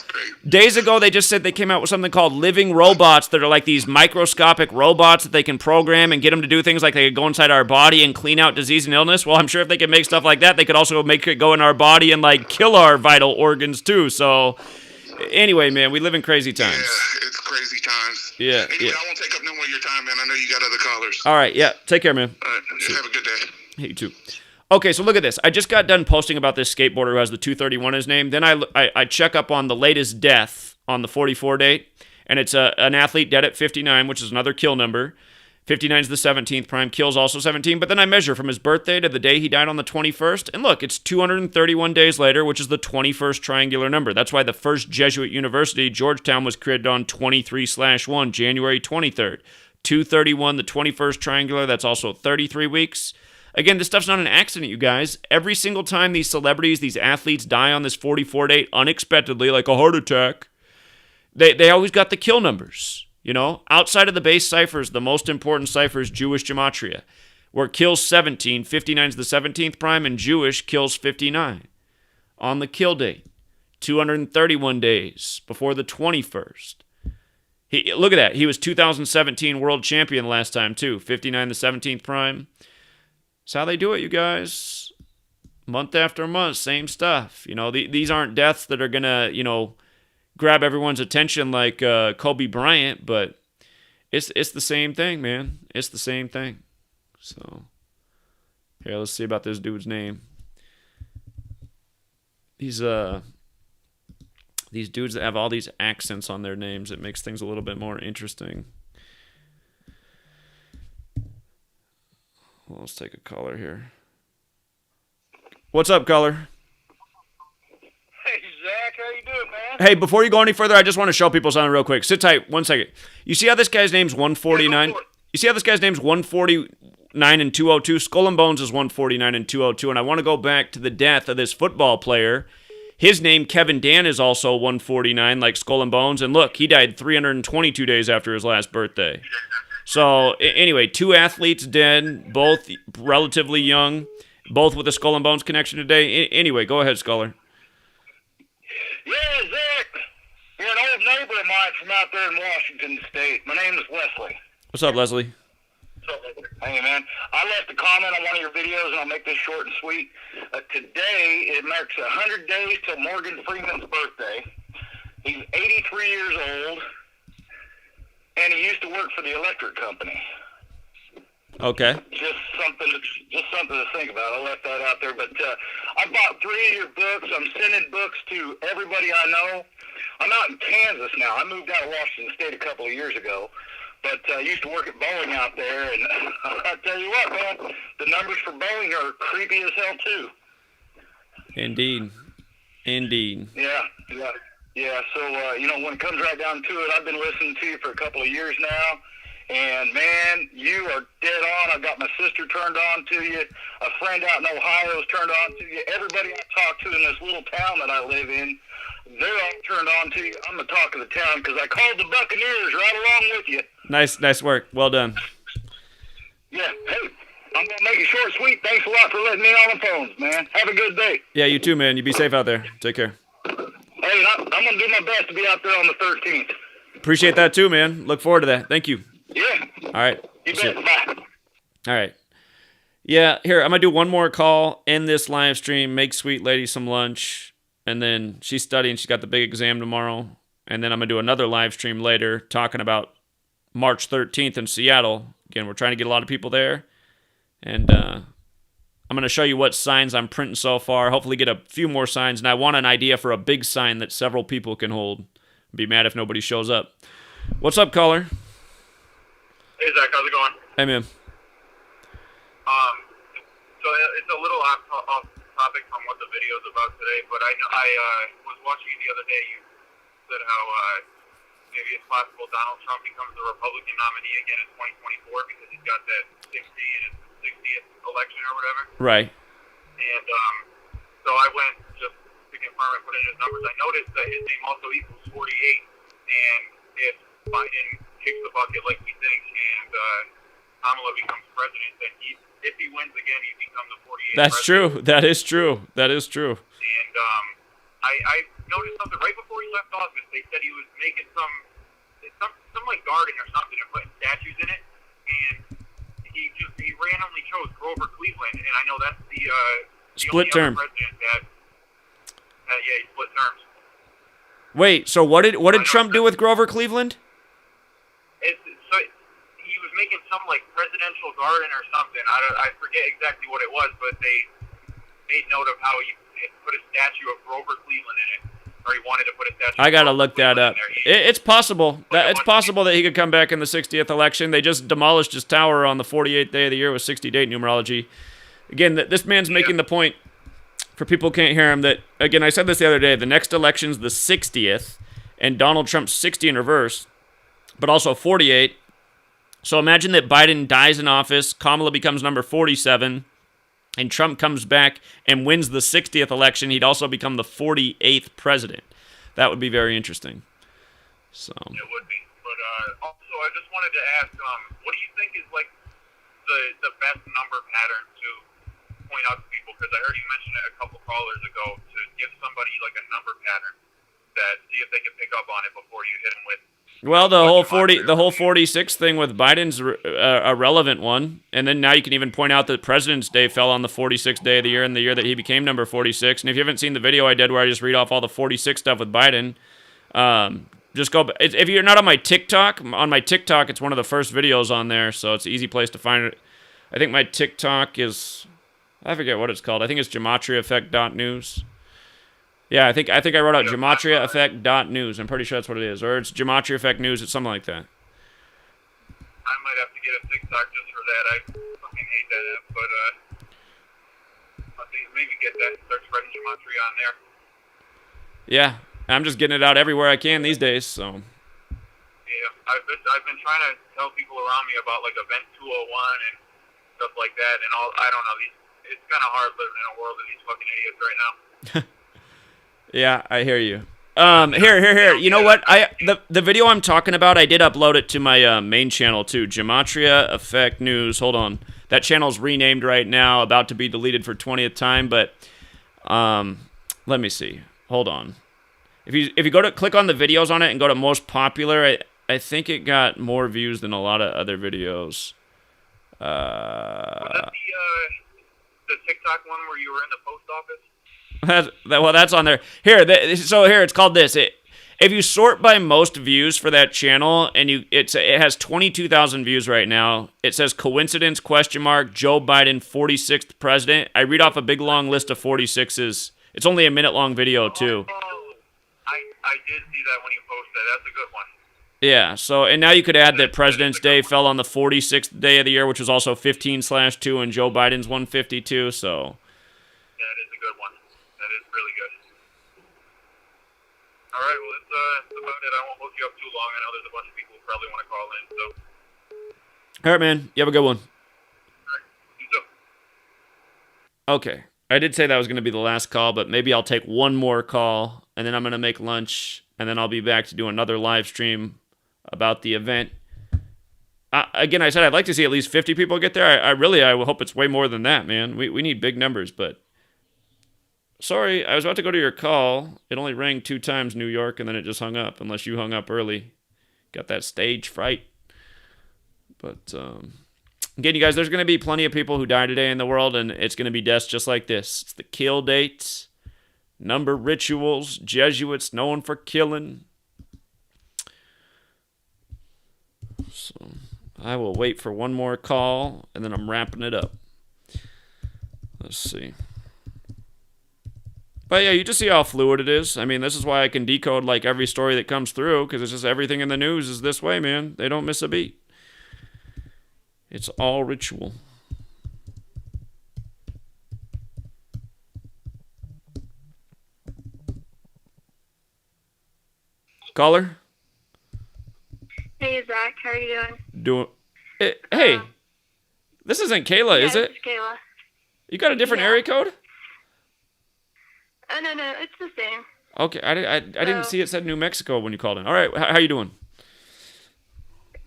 Days ago, they just said they came out with something called living robots that are like these microscopic robots that they can program and get them to do things like they could go inside our body and clean out disease and illness. Well, I'm sure if they could make stuff like that, they could also make it go in our body and like kill our vital organs too. So anyway, man, we live in crazy times. Yeah, it's crazy times. Yeah. Anyway, I won't take up no more of your time, man. I know you got other callers. All right, yeah. Take care, man. All right, have a good day. Hey, you too. Okay, so look at this. I just got done posting about this skateboarder who has the 231 in his name. Then I check up on the latest death on the 44 date, and it's an athlete dead at 59, which is another kill number. 59 is the 17th prime, kills also 17, but then I measure from his birthday to the day he died on the 21st, and look, it's 231 days later, which is the 21st triangular number. That's why the first Jesuit university, Georgetown, was created on 23/1, January 23rd. 231, the 21st triangular, that's also 33 weeks. Again, this stuff's not an accident, you guys. Every single time these celebrities, these athletes die on this 44 date unexpectedly, like a heart attack, they always got the kill numbers. You know, outside of the base ciphers, the most important cipher is Jewish Gematria, where it kills 17, 59 is the 17th prime, and Jewish kills 59. On the kill date, 231 days before the 21st. Look at that. He was 2017 world champion last time, too. 59 the 17th prime. That's how they do it, you guys. Month after month, same stuff. You know, these aren't deaths that are going to, you know, grab everyone's attention like Kobe Bryant, but it's the same thing, man. It's the same thing. So, here, let's see about this dude's name. These dudes that have all these accents on their names, it makes things a little bit more interesting. Well, let's take a caller here. What's up, caller? Hey, Zach, how you doing, man? Hey, before you go any further, I just want to show people something real quick. Sit tight, 1 second. You see how this guy's name's 149? You see how this guy's name's 149 and 202? Skull and Bones is 149 and 202, and I want to go back to the death of this football player. His name, Kevin Dan, is also 149, like Skull and Bones, and look, he died 322 days after his last birthday. So, anyway, 2 athletes dead, both relatively young, both with a Skull and Bones connection today. Anyway, go ahead, Scholar. Yeah, Zach. You're an old neighbor of mine from out there in Washington State. My name is Wesley. What's up, Leslie? Hey, man. I left a comment on one of your videos, and I'll make this short and sweet. Today, it marks 100 days till Morgan Freeman's birthday. He's 83 years old, and he used to work for the electric company. Okay. Just something to think about. I left that out there, but I bought 3 of your books. I'm sending books to everybody I know. I'm out in Kansas now. I moved out of Washington State a couple of years ago, but I used to work at Boeing out there, and I tell you what, man, the numbers for Boeing are creepy as hell too. Indeed. Yeah. So when it comes right down to it, I've been listening to you for a couple of years now. And, man, you are dead on. I've got my sister turned on to you. A friend out in Ohio is turned on to you. Everybody I talk to in this little town that I live in, they're all turned on to you. I'm the talk of the town because I called the Buccaneers right along with you. Nice work. Well done. Yeah. Hey, I'm going to make it short and sweet. Thanks a lot for letting me on the phones, man. Have a good day. Yeah, you too, man. You be safe out there. Take care. Hey, I'm going to do my best to be out there on the 13th. Appreciate that too, man. Look forward to that. Thank you. Yeah. All right. You bet. Bye. All right. Yeah, here, I'm going to do one more call, end this live stream, make Sweet Lady some lunch, and then she's studying. She's got the big exam tomorrow. And then I'm going to do another live stream later talking about March 13th in Seattle. Again, we're trying to get a lot of people there. And I'm going to show you what signs I'm printing so far. Hopefully get a few more signs. And I want an idea for a big sign that several people can hold. I'd be mad if nobody shows up. What's up, caller? Hey, Zach, how's it going? Hey, man. So it's a little off topic from what the video is about today, but I was watching the other day. You said how maybe it's possible Donald Trump becomes the Republican nominee again in 2024 because he's got that 60 and it's the 60th election or whatever. Right. And so I went just to confirm and put in his numbers. I noticed that his name also equals 48, and if Biden kicks the bucket like we think and Kamala becomes president, then if he wins again, he becomes the 48th That's president. true. That is true. And I noticed something right before he left office. They said he was making some like garden or something and putting statues in it, and he randomly chose Grover Cleveland, and I know that's the Split only term. other president that he split terms. Wait, so what did Trump do with Grover Cleveland? So he was making some like presidential garden or something. I forget exactly what it was, but they made note of how he put a statue of Grover Cleveland in it, or he wanted to put a statue. I gotta of look that up. It's possible. It's possible that he could come back in the 60th election. They just demolished his tower on the 48th day of the year with 60 date numerology. Again, this man's making the point, for people who can't hear him, that, again, I said this the other day, the next election's the 60th, and Donald Trump's 60 in reverse, but also 48. So imagine that Biden dies in office, Kamala becomes number 47, and Trump comes back and wins the 60th election, he'd also become the 48th president. That would be very interesting. So it would be. But also, I just wanted to ask, what do you think is like the best number pattern to point out to people? Because I heard you mention it a couple callers ago, to give somebody like a number pattern that see if they can pick up on it before you hit them with. Well, the whole 46 thing with Biden's a relevant one, and then now you can even point out that President's Day fell on the 46th day of the year, and the year that he became number 46. And if you haven't seen the video I did where I just read off all the 46 stuff with Biden, just go. If you're not on my TikTok, it's one of the first videos on there, so it's an easy place to find it. I think my TikTok is, I forget what it's called. I think it's GematriaEffectNews. Yeah, I think I wrote out GematriaEffect.news. I'm pretty sure that's what it is. Or it's Gematria Effect News. It's something like that. I might have to get a TikTok just for that. I fucking hate that app, but I think maybe get that. Start spreading Gematria on there. Yeah, I'm just getting it out everywhere I can these days, so. Yeah, I've been trying to tell people around me about like Event 201 and stuff like that, and all. I don't know. It's kind of hard living in a world of these fucking idiots right now. Yeah, I hear you. Here. You know what? The video I'm talking about, I did upload it to my main channel too, GematriaEffectNews. Hold on, that channel's renamed right now, about to be deleted for 20th time. But let me see. Hold on. If you go to click on the videos on it and go to most popular, I think it got more views than a lot of other videos. Was that the TikTok one where you were in the post office? Well, that's on there. Here, it's called this. If you sort by most views for that channel, and it has 22,000 views right now. It says coincidence ? Joe Biden 46th president. I read off a big long list of 46s. It's only a minute-long video too. Oh, I did see that when you posted that. That's a good one. Yeah. So, and now you could add that President's Day fell on the 46th day of the year, which was also 15/2, and Joe Biden's 152. So. That is a good one. That is really good. All right, well, that's about it. I won't hold you up too long. I know there's a bunch of people who probably want to call in, so. All right, man. You have a good one. All right, you too. Okay. I did say that was going to be the last call, but maybe I'll take one more call, and then I'm going to make lunch, and then I'll be back to do another live stream about the event. Again, I said I'd like to see at least 50 people get there. I hope it's way more than that, man. We need big numbers, but... Sorry, I was about to go to your call. It only rang 2 times, New York, and then it just hung up, unless you hung up early. Got that stage fright. But, again, you guys, there's going to be plenty of people who die today in the world, and it's going to be deaths just like this. It's the kill dates, number rituals, Jesuits known for killing. So, I will wait for one more call, and then I'm wrapping it up. Let's see. But yeah, you just see how fluid it is. I mean, this is why I can decode like every story that comes through, because it's just everything in the news is this way, man. They don't miss a beat. It's all ritual. Caller? Hey, Zach. How are you doing? Hey, this isn't Kayla, is it? It's Kayla. You got a different area code? No, it's the same. Okay, I didn't see it said New Mexico when you called in. All right, how you doing?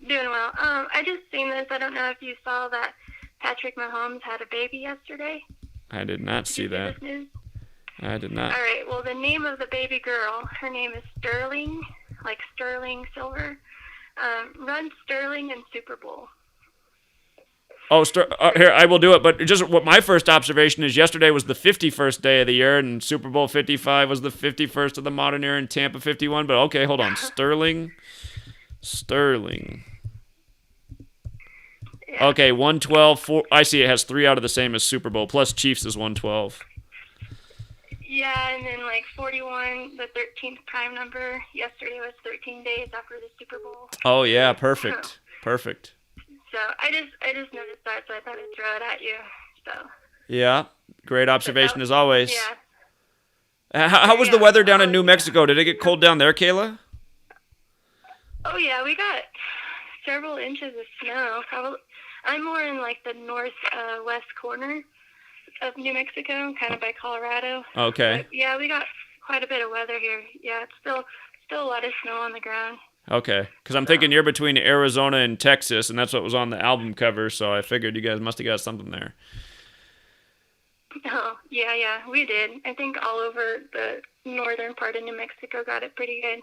Doing well. I just seen this. I don't know if you saw that Patrick Mahomes had a baby yesterday. I did not see that. This news? I did not. All right. Well, the name of the baby girl, her name is Sterling, like Sterling Silver. Runs Sterling in Super Bowl. Oh, here, I will do it. But just what my first observation is, yesterday was the 51st day of the year, and Super Bowl 55 was the 51st of the modern era, and Tampa 51. But okay, hold on. Sterling. Yeah. Okay, 112. I see it has 3 out of the same as Super Bowl, plus Chiefs is 112. Yeah, and then like 41, the 13th prime number. Yesterday was 13 days after the Super Bowl. Oh, yeah, perfect. Perfect. So I just noticed that, so I thought I'd throw it at you. So. Yeah, great observation as always. Yeah. How was the weather down in New Mexico? Did it get cold down there, Kayla? Oh yeah, we got several inches of snow. Probably, I'm more in like the northwest corner, of New Mexico, kind of by Colorado. Okay. But yeah, we got quite a bit of weather here. Yeah, it's still a lot of snow on the ground. Okay, because I'm thinking you're between Arizona and Texas, and that's what was on the album cover, so I figured you guys must have got something there. Oh, yeah, we did. I think all over the northern part of New Mexico got it pretty good.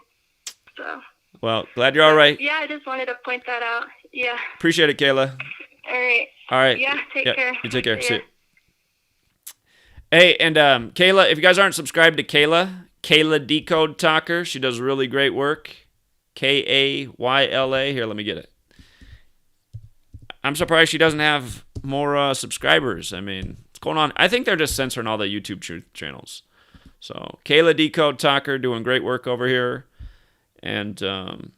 So. Well, glad you're all right. Yeah, I just wanted to point that out. Yeah. Appreciate it, Kayla. All right. All right. Yeah, take care. You take care. See See ya. you. Hey, and Kayla, if you guys aren't subscribed to Kayla Decode Talker, she does really great work. Kayla. Here, let me get it. I'm surprised she doesn't have more subscribers. I mean, what's going on? I think they're just censoring all the YouTube channels. So, Kayla Decode Talker doing great work over here. And on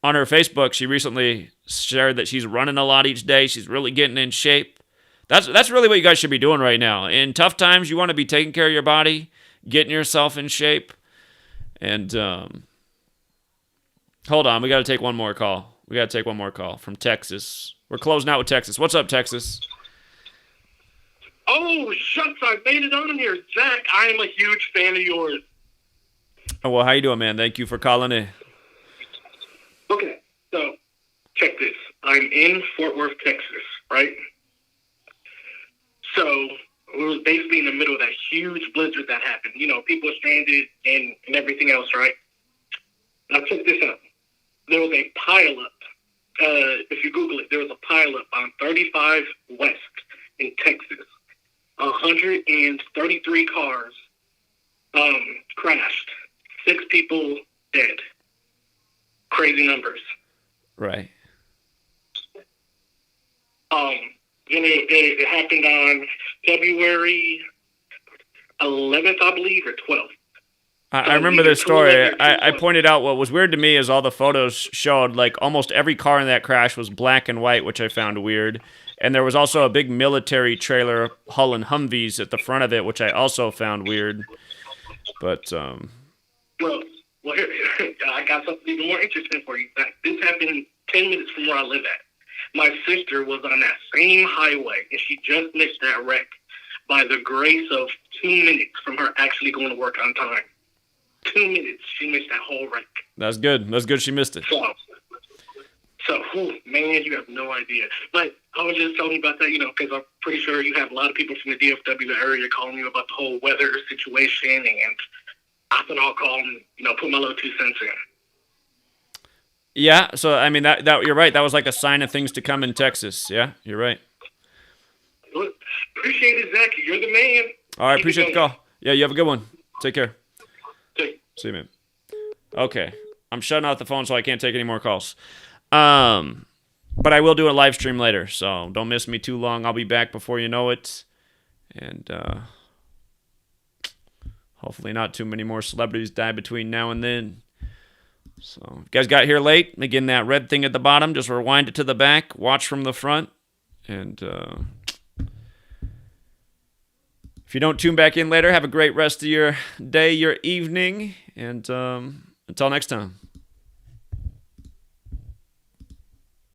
her Facebook, she recently shared that she's running a lot each day. She's really getting in shape. That's really what you guys should be doing right now. In tough times, you want to be taking care of your body, getting yourself in shape. And hold on, we got to take one more call. We got to take one more call from Texas. We're closing out with Texas. What's up, Texas? Oh, shucks, I made it on here. Zach, I am a huge fan of yours. Oh, well, how you doing, man? Thank you for calling in. Okay, so check this. I'm in Fort Worth, Texas, right? So it was basically in the middle of that huge blizzard that happened. You know, people were stranded and everything else, right? Now check this out. There was a pileup. If you Google it, there was a pileup on 35 West in Texas. 133 cars crashed. 6 people dead. Crazy numbers. Right. It happened on February 11th, I believe, or 12th. I remember this story. I pointed out what was weird to me is all the photos showed, like, almost every car in that crash was black and white, which I found weird. And there was also a big military trailer hauling Humvees at the front of it, which I also found weird. But, Well, here, I got something even more interesting for you. This happened 10 minutes from where I live at. My sister was on that same highway, and she just missed that wreck by the grace of 2 minutes from her actually going to work on time. 2 minutes, she missed that whole wreck. that's good. That's good she missed it. So, man, you have no idea. But I was just telling you about that, because I'm pretty sure you have a lot of people from the DFW area calling you about the whole weather situation, and I thought I'll call and, put my little 2 cents in. Yeah, so, I mean, that you're right. That was like a sign of things to come in Texas. Yeah, you're right. Look, appreciate it, Zach. You're the man. All right, appreciate the call. Yeah, you have a good one. Take care. See you, man. Okay, I'm shutting off the phone so I can't take any more calls. But I will do a live stream later, so don't miss me too long. I'll be back before you know it. And hopefully not too many more celebrities die between now and then. So if you guys got here late, again, that red thing at the bottom, just rewind it to the back, watch from the front, and if you don't tune back in later, have a great rest of your day, your evening, and until next time.